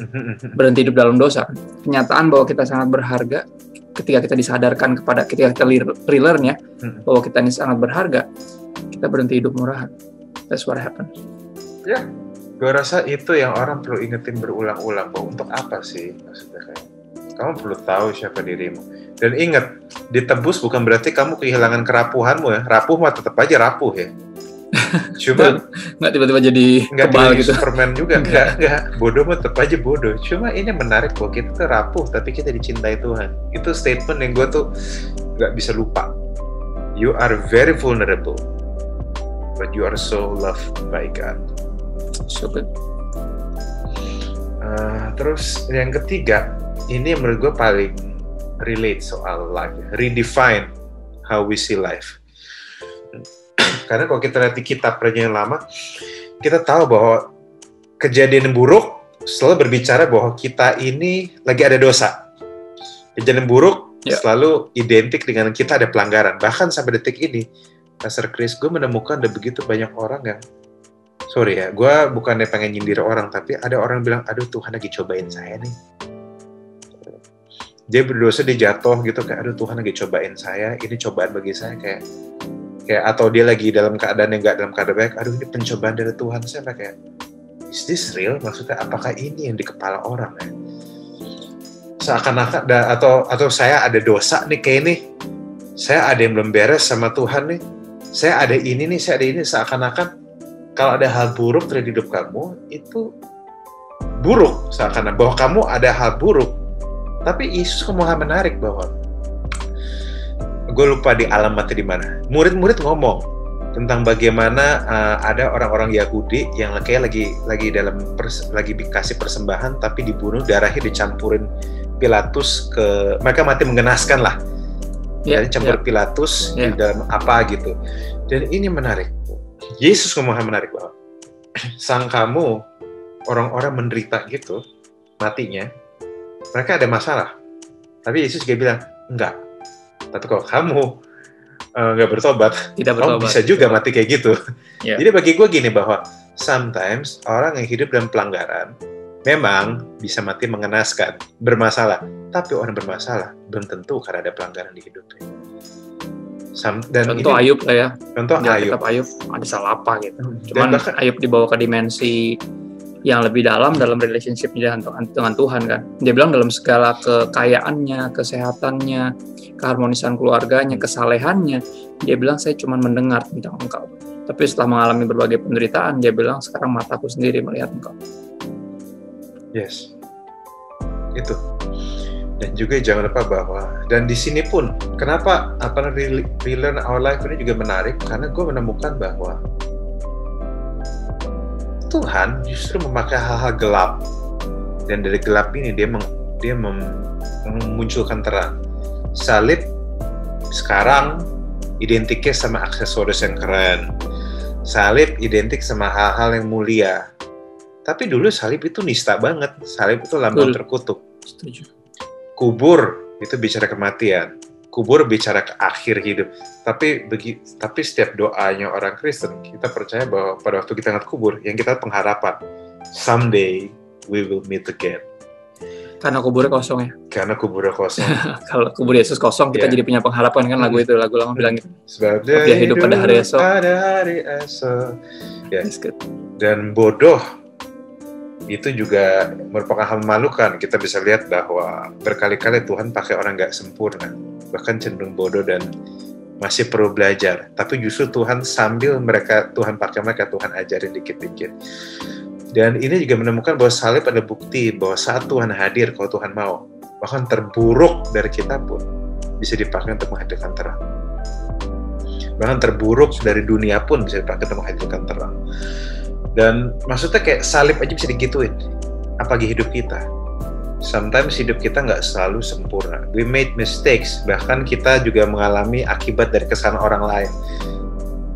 Berhenti hidup dalam dosa. Kenyataan bahwa kita sangat berharga ketika kita disadarkan ketika kita relearn ya, bahwa kita ini sangat berharga, kita berhenti hidup murahan. That's what happened. Ya, gue rasa itu yang orang perlu ingetin berulang-ulang, bahwa untuk apa sih maksudnya kayak. Kamu perlu tahu siapa dirimu. Dan ingat, ditebus bukan berarti kamu kehilangan kerapuhanmu ya. Rapuh mah tetap aja rapuh ya. Cuma nggak tiba-tiba jadi nggak kebal jadi gitu. Superman juga, nggak. Bodoh mah tetap aja bodoh. Cuma ini menarik bahwa kita tuh rapuh, tapi kita dicintai Tuhan. Itu statement yang gue tuh nggak bisa lupa. You are very vulnerable, but you are so loved by God. So good. Terus yang ketiga, ini menurut gue paling relate soal life, redefine how we see life. Karena kalau kita lihat di kitab Perjanjian Lama, kita tahu bahwa kejadian buruk selalu berbicara bahwa kita ini lagi ada dosa. Kejadian buruk selalu identik dengan kita ada pelanggaran. Bahkan sampai detik ini, Pastor Chris, gue menemukan ada begitu banyak orang yang, sorry ya, gue bukannya pengen nyindir orang, tapi ada orang bilang, aduh Tuhan lagi cobain saya nih. Dia berdosa, dia jatuh gitu, kayak aduh Tuhan lagi cobain saya, ini cobaan bagi saya, kayak atau dia lagi dalam keadaan yang nggak dalam keadaan baik, aduh ini pencobaan dari Tuhan. Saya kayak, is this real? Maksudnya apakah ini yang di kepala orang ya? Seakan-akan atau saya ada dosa nih kayak ini, saya ada yang belum beres sama Tuhan nih, saya ada ini nih, saya ada ini, seakan-akan kalau ada hal buruk terjadi di hidup kamu itu buruk, seakan-akan bahwa kamu ada hal buruk. Tapi Yesus kemudian menarik bahwa, gue lupa di alamatnya di mana. Murid-murid ngomong tentang bagaimana ada orang-orang Yahudi yang kayak lagi dikasih persembahan, tapi dibunuh, darahnya dicampurin Pilatus mereka mati mengenaskan lah. Jadi campur Pilatus di dalam apa gitu. Dan ini menarik. Yesus kemudian menarik bahwa sang kamu orang-orang menderita gitu matinya, mereka ada masalah. Tapi Yesus juga bilang, enggak. Tapi kalau kamu nggak bertobat, kamu bisa juga mati kayak gitu. Jadi bagi gue gini, bahwa sometimes orang yang hidup dalam pelanggaran memang bisa mati mengenaskan, bermasalah. Tapi orang bermasalah belum tentu karena ada pelanggaran di hidupnya. Contoh Ayub lah ya. Contoh Ayub. Ayub ada salah apa gitu. Cuman Ayub dibawa ke dimensi yang lebih dalam relationship-nya dengan Tuhan kan. Dia bilang dalam segala kekayaannya, kesehatannya, keharmonisan keluarganya, kesalehannya, dia bilang saya cuma mendengar tentang engkau. Tapi setelah mengalami berbagai penderitaan, dia bilang sekarang mataku sendiri melihat engkau. Yes. Itu. Dan juga jangan lupa bahwa, dan di sini pun, kenapa relearn our life ini juga menarik, karena gue menemukan bahwa Tuhan justru memakai hal-hal gelap, dan dari gelap ini dia memunculkan terang. Salib sekarang identiknya sama aksesoris yang keren. Salib identik sama hal-hal yang mulia. Tapi dulu salib itu nista banget. Salib itu lambang terkutuk. Setuju. Kubur itu bicara kematian. Kubur bicara ke akhir hidup. Tapi setiap doanya orang Kristen, kita percaya bahwa pada waktu kita ngeliat kubur, yang kita pengharapan, someday we will meet again. Karena kuburnya kosong ya. Karena kuburnya kosong. Kalau kubur Yesus kosong, kita jadi punya pengharapan kan, lagu lama bilang gitu. Sebab dia hidup pada hari esok. Yes. Dan bodoh itu juga merupakan hal memalukan. Kita bisa lihat bahwa berkali-kali Tuhan pakai orang nggak sempurna, bahkan cenderung bodoh dan masih perlu belajar. Tapi justru Tuhan Tuhan pakai mereka, Tuhan ajarin dikit-dikit. Dan ini juga menemukan bahwa salib ada bukti bahwa saat Tuhan hadir, kalau Tuhan mau, bahkan terburuk dari kita pun bisa dipakai untuk menghadirkan terang. Bahkan terburuk dari dunia pun bisa dipakai untuk menghadirkan terang. Dan maksudnya kayak salib aja bisa digituin, apalagi hidup kita. Sometimes hidup kita nggak selalu sempurna. We made mistakes, bahkan kita juga mengalami akibat dari kesalahan orang lain.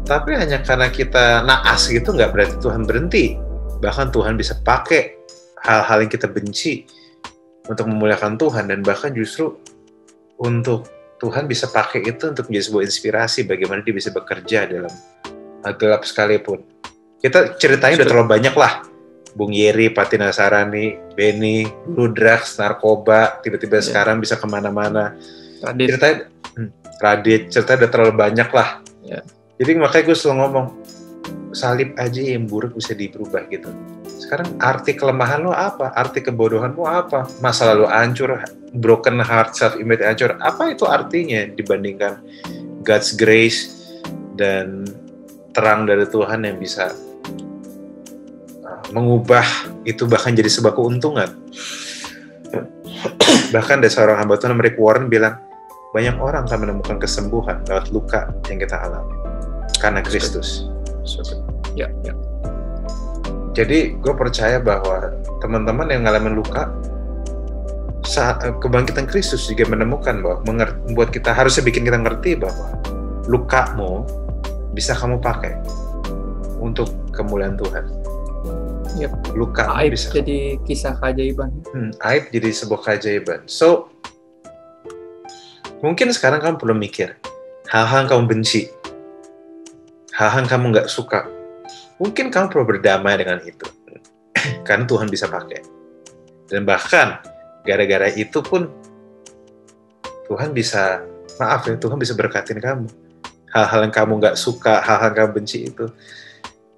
Tapi hanya karena kita naas gitu, nggak berarti Tuhan berhenti. Bahkan Tuhan bisa pakai hal-hal yang kita benci untuk memuliakan Tuhan, dan bahkan justru untuk Tuhan bisa pakai itu untuk menjadi sebuah inspirasi bagaimana dia bisa bekerja dalam gelap sekalipun. Kita ceritanya udah terlalu banyak lah. Bung Yeri, Pati Nasarani, Benny, drugs, narkoba, tiba-tiba sekarang bisa kemana-mana. Ceritanya udah terlalu banyak lah. Yeah. Jadi makanya gue selalu ngomong, salib aja yang buruk bisa diberubah gitu. Sekarang arti kelemahan lo apa? Arti kebodohanmu apa? Masa lalu hancur, broken heart, self-image hancur. Apa itu artinya dibandingkan God's grace dan terang dari Tuhan yang bisa mengubah itu bahkan jadi sebuah keuntungan. Bahkan ada seorang hamba Tuhan, Rick Warren, bilang banyak orang akan menemukan kesembuhan lewat luka yang kita alami karena Kristus. Ya, ya. Jadi gue percaya bahwa teman-teman yang ngalamin luka, kebangkitan Kristus juga menemukan bahwa membuat kita, harusnya bikin kita ngerti bahwa lukamu bisa kamu pakai untuk kemuliaan Tuhan. Yep. Luka aib bisa jadi kisah keajaiban. Aib jadi sebuah keajaiban. So mungkin sekarang kamu perlu mikir hal-hal yang kamu benci, hal-hal yang kamu nggak suka. Mungkin kamu perlu berdamai dengan itu, karena Tuhan bisa pakai. Dan bahkan gara-gara itu pun Tuhan bisa, Tuhan bisa berkatin kamu. Hal-hal yang kamu nggak suka, hal-hal yang kamu benci itu,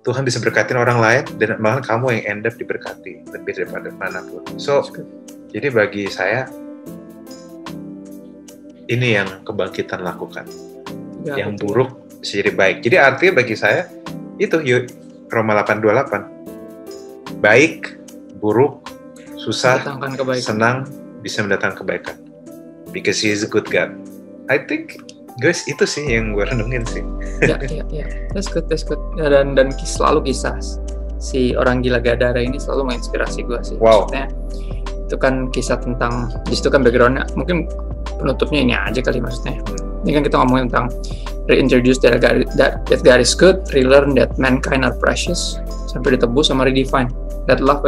Tuhan bisa berkatin orang lain, dan malah kamu yang end up diberkati lebih daripada manapun. So, jadi bagi saya, ini yang kebangkitan lakukan. Ya, yang betul. Buruk bisa jadi baik. Jadi artinya bagi saya, itu Roma 8:28. Baik, buruk, susah, senang, bisa mendatangkan kebaikan. Because he is a good God. I think, guys, itu sih yang gue renungin sih. Ya. That's good. Ya, dan selalu kisah si orang gila Gadara ini selalu menginspirasi gue sih. Wow. Maksudnya, itu kan kisah tentang, disitu kan background-nya, mungkin penutupnya ini aja kali maksudnya. Ini kan kita ngomongin tentang reintroduce that God is good, relearn that mankind are precious, sampai ditebus sama redefine that life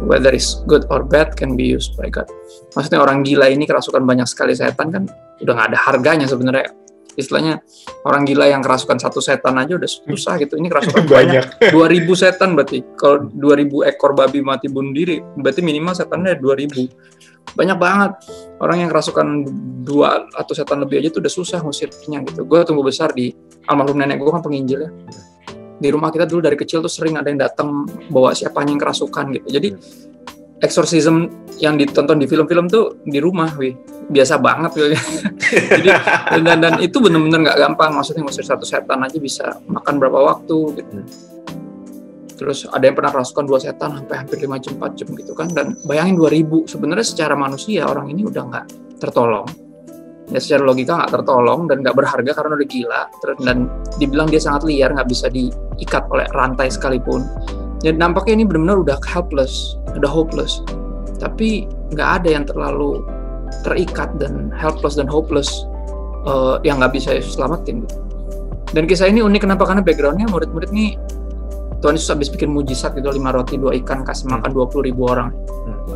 whether is good or bad can be used by God. Maksudnya orang gila ini kerasukan banyak sekali setan kan udah nggak ada harganya sebenarnya. Istilahnya orang gila yang kerasukan satu setan aja udah susah gitu. Ini kerasukan banyak. 2000 setan berarti. Kalau 2000 ekor babi mati bunuh diri, berarti minimal setannya 2000. Banyak banget orang yang kerasukan 2 atau setan lebih aja tuh udah susah ngusirnya gitu. Gue tumbuh besar di almarhum nenek gue kan penginjil ya. Di rumah kita dulu dari kecil tuh sering ada yang datang bawa siapanya yang kerasukan gitu. Jadi exorcism yang ditonton di film-film tuh di rumah, biasa banget gitu. Jadi dan itu benar-benar nggak gampang. Maksudnya ngusir satu setan aja bisa makan berapa waktu gitu. Terus ada yang pernah kerasukan 2 setan sampai hampir 5 jam 4 jam gitu kan. Dan bayangin 2000, sebenarnya secara manusia orang ini udah nggak tertolong. Ya secara logika nggak tertolong dan nggak berharga karena udah gila. Dan dibilang dia sangat liar, nggak bisa diikat oleh rantai sekalipun. Jadi nampaknya ini benar-benar udah helpless, udah hopeless. Tapi nggak ada yang terlalu terikat dan helpless dan hopeless yang nggak bisa Yesus selamatin. Dan kisah ini unik kenapa? Karena backgroundnya murid-murid nih Tuhan Yesus habis bikin mujizat gitu, 5 roti 2 ikan kasih makan 20.000 orang.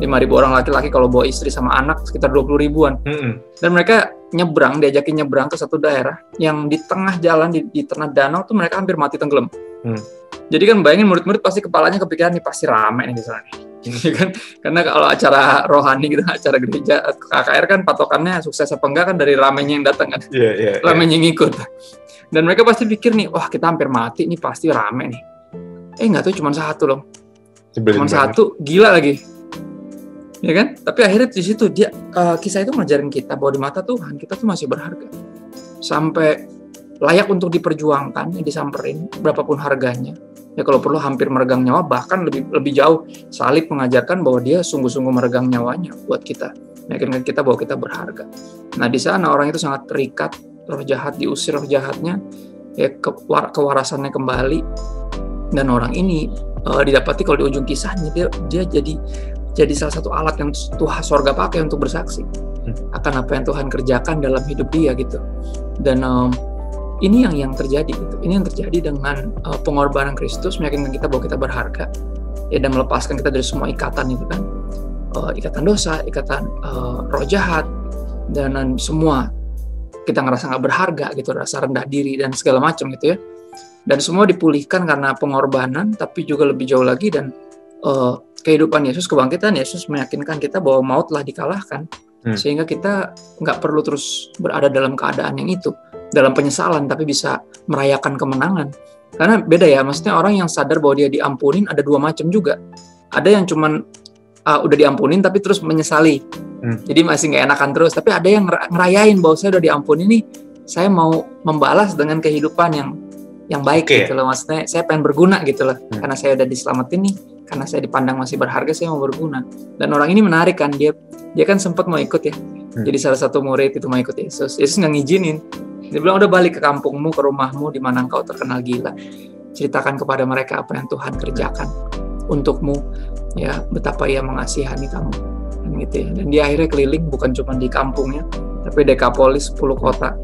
5.000 orang laki-laki, kalau bawa istri sama anak sekitar 20 ribuan. Dan mereka diajakin nyebrang ke satu daerah yang di tengah jalan di tengah danau tuh mereka hampir mati tenggelam. Jadi kan bayangin murid-murid pasti kepalanya kepikiran nih pasti rame nih di sana nih. Kan? Karena kalau acara rohani gitu, acara gereja KKR kan patokannya sukses apa enggak kan dari ramenya yang datang kan. Ramenya yang ngikut. Dan mereka pasti pikir nih, wah kita hampir mati nih pasti rame nih. Nggak tahu cuma satu loh. Cuma satu, gila lagi. Ya kan? Tapi akhirnya di situ kisah itu ngajarin kita bahwa di mata Tuhan kita tuh masih berharga. Sampai layak untuk diperjuangkan, disamperin berapapun harganya. Ya kalau perlu hampir meregang nyawa, bahkan lebih jauh. Salib mengajarkan bahwa dia sungguh-sungguh meregang nyawanya buat kita. Meyakinkan kita bahwa kita berharga. Nah, di sana orang itu sangat terikat, roh jahat diusir roh jahatnya, ya kewarasannya kembali. Dan orang ini didapati kalau di ujung kisahnya dia jadi salah satu alat yang Tuhan sorga pakai untuk bersaksi akan apa yang Tuhan kerjakan dalam hidup dia gitu. Dan ini yang terjadi gitu. Ini yang terjadi dengan pengorbanan Kristus, meyakinkan kita bahwa kita berharga ya, dan melepaskan kita dari semua ikatan itu kan, ikatan dosa, ikatan roh jahat, dan semua kita ngerasa nggak berharga gitu, rasa rendah diri dan segala macam gitu ya. Dan semua dipulihkan karena pengorbanan, tapi juga lebih jauh lagi dan kehidupan Yesus, kebangkitan Yesus meyakinkan kita bahwa maut telah dikalahkan, sehingga kita nggak perlu terus berada dalam keadaan yang itu, dalam penyesalan, tapi bisa merayakan kemenangan. Karena beda ya, maksudnya orang yang sadar bahwa dia diampunin ada dua macam juga. Ada yang cuman udah diampunin tapi terus menyesali, jadi masih nggak enakan terus. Tapi ada yang ngerayain bahwa saya udah diampunin nih, saya mau membalas dengan kehidupan yang baik gitu loh. Maksudnya saya pengen berguna gitu loh, karena saya udah diselamatin nih, karena saya dipandang masih berharga, saya mau berguna. Dan orang ini menarik kan, dia kan sempat mau ikut ya, jadi salah satu murid itu mau ikut Yesus. Yesus nggak ngizinin, dia bilang udah balik ke kampungmu, ke rumahmu di mana engkau terkenal gila, ceritakan kepada mereka apa yang Tuhan kerjakan untukmu, ya betapa Ia mengasihani kamu, dan gitu ya. Dan dia akhirnya keliling bukan cuma di kampungnya, tapi Dekapolis 10 kota,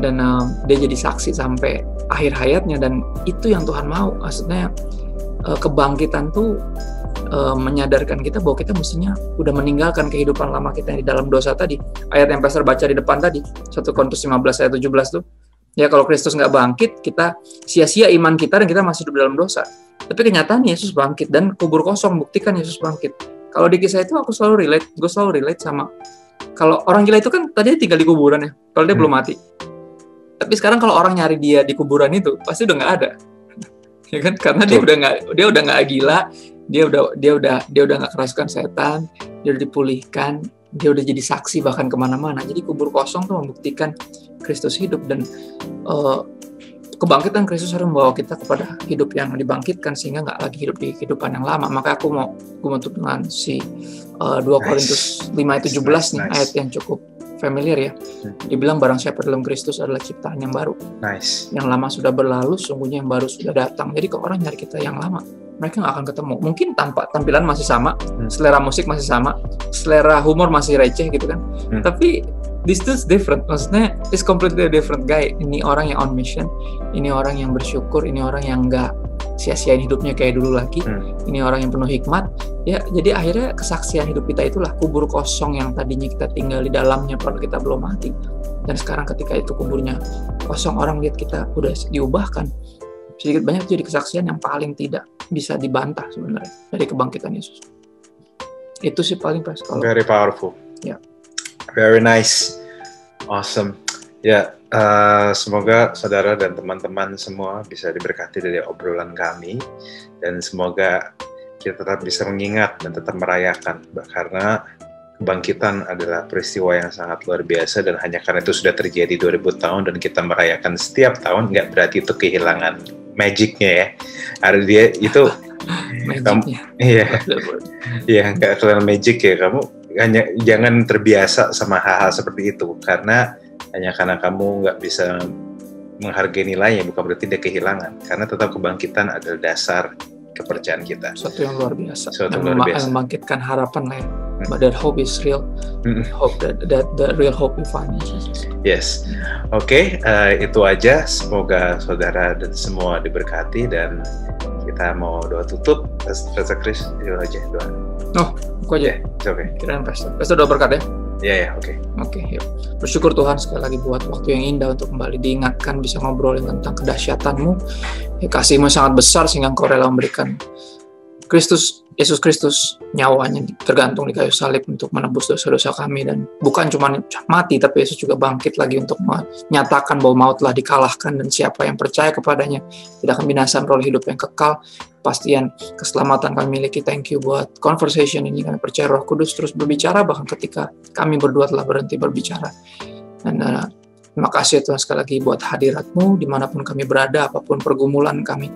dan dia jadi saksi sampai akhir hayatnya. Dan itu yang Tuhan mau, maksudnya kebangkitan tuh menyadarkan kita bahwa kita mestinya udah meninggalkan kehidupan lama kita yang di dalam dosa tadi. Ayat yang Pastor baca di depan tadi, 1 Korintus 15 ayat 17 tuh, ya kalau Kristus nggak bangkit, kita sia-sia iman kita dan kita masih hidup dalam dosa. Tapi kenyataannya Yesus bangkit, dan kubur kosong buktikan Yesus bangkit. Kalau di kisah itu gue selalu relate sama, kalau orang gila itu kan tadinya tinggal di kuburan ya, kalau dia belum mati. Tapi sekarang kalau orang nyari dia di kuburan itu, pasti udah nggak ada, ya kan? Karena dia udah nggak gila, dia udah nggak kerasukan setan, dia udah dipulihkan, dia udah jadi saksi bahkan kemana-mana. Jadi kubur kosong tuh membuktikan Kristus hidup, dan kebangkitan Kristus harus membawa kita kepada hidup yang dibangkitkan, sehingga nggak lagi hidup di kehidupan yang lama. Maka aku mau tutup dengan si 2 Korintus 5 ayat 17 nih, ayat yang cukup familiar ya. Dibilang barang siapa dalam Kristus adalah ciptaan yang baru. Yang lama sudah berlalu, sungguhnya yang baru sudah datang. Jadi kalau orang nyari kita yang lama, mereka nggak akan ketemu. Mungkin tampilan masih sama, selera musik masih sama, selera humor masih receh gitu kan. Tapi this is different. Maksudnya it's completely different guy. Ini orang yang on mission, ini orang yang bersyukur, ini orang yang nggak sia-siain hidupnya kayak dulu lagi. Ini orang yang penuh hikmat. Ya, jadi akhirnya kesaksian hidup kita itulah kubur kosong yang tadinya kita tinggal di dalamnya padahal kita belum mati. Dan sekarang ketika itu kuburnya kosong, orang lihat kita udah diubahkan. Sedikit banyak jadi kesaksian yang paling tidak bisa dibantah sebenarnya dari kebangkitan Yesus. Itu sih paling pas kalau. Very powerful. Ya. Very nice. Awesome. Ya, semoga saudara dan teman-teman semua bisa diberkati dari obrolan kami, dan semoga kita tetap bisa mengingat dan tetap merayakan, karena kebangkitan adalah peristiwa yang sangat luar biasa, dan hanya karena itu sudah terjadi 2000 tahun dan kita merayakan setiap tahun, nggak berarti itu kehilangan magicnya ya. Ada dia itu magicnya. Iya, nggak kehilangan magic ya. Kamu hanya jangan terbiasa sama hal-hal seperti itu, karena hanya karena kamu nggak bisa menghargai nilainya bukan berarti dia kehilangan, karena tetap kebangkitan adalah dasar kepercayaan kita. Suatu yang luar biasa. Membangkitkan harapan lah ya. But that hope is real. Hope that real hope we find in Jesus. Yes. Oke, itu aja. Semoga saudara dan semua diberkati, dan kita mau doa tutup. Pastor Chris, itu aja doa. Oh, aku aja. Oke. Kirain Pastor doa berkat ya. Ya, oke. Oke, yuk. Bersyukur Tuhan sekali lagi buat waktu yang indah untuk kembali diingatkan, bisa ngobrolin tentang kedahsyatan-Mu. Ya, kasih-Mu sangat besar sehingga Engkau rela memberikan Yesus Kristus nyawanya tergantung di kayu salib untuk menebus dosa-dosa kami, dan bukan cuma mati tapi Yesus juga bangkit lagi untuk menyatakan bahwa maut telah dikalahkan, dan siapa yang percaya kepadanya tidak akan binasa, beroleh hidup yang kekal. Kepastian keselamatan kami miliki. Thank you buat conversation ini. Kami percaya Roh Kudus terus berbicara bahkan ketika kami berdua telah berhenti berbicara. Dan terima kasih Tuhan sekali lagi buat hadirat-Mu dimanapun kami berada, apapun pergumulan kami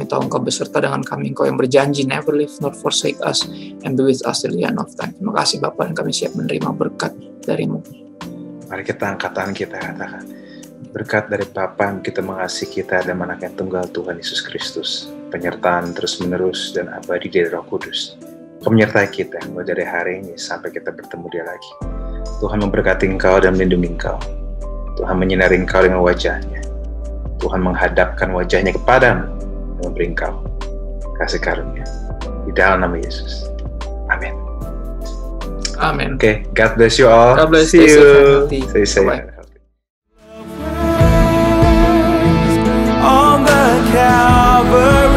tahu Engkau beserta dengan kami. Engkau yang berjanji never leave nor forsake us and be with us till the end of time. Terima kasih Bapa, dan kami siap menerima berkat dari-Mu. Mari kita angkat tangan kita, katakan berkat dari Bapa yang kita mengasihi kita dan Anak yang tunggal Tuhan Yesus Kristus, penyertaan terus-menerus dan abadi dari Roh Kudus, menyertai kita mulai dari hari ini sampai kita bertemu Dia lagi. Tuhan memberkati engkau dan melindungi engkau. Tuhan menyinari engkau dengan wajah-Nya. Tuhan menghadapkan wajah-Nya kepadamu dan memberi engkau kasih karunia. Di dalam nama Yesus. Amin. Amin. Okay, God bless you all. God bless you. Stay safe. On the Calvary.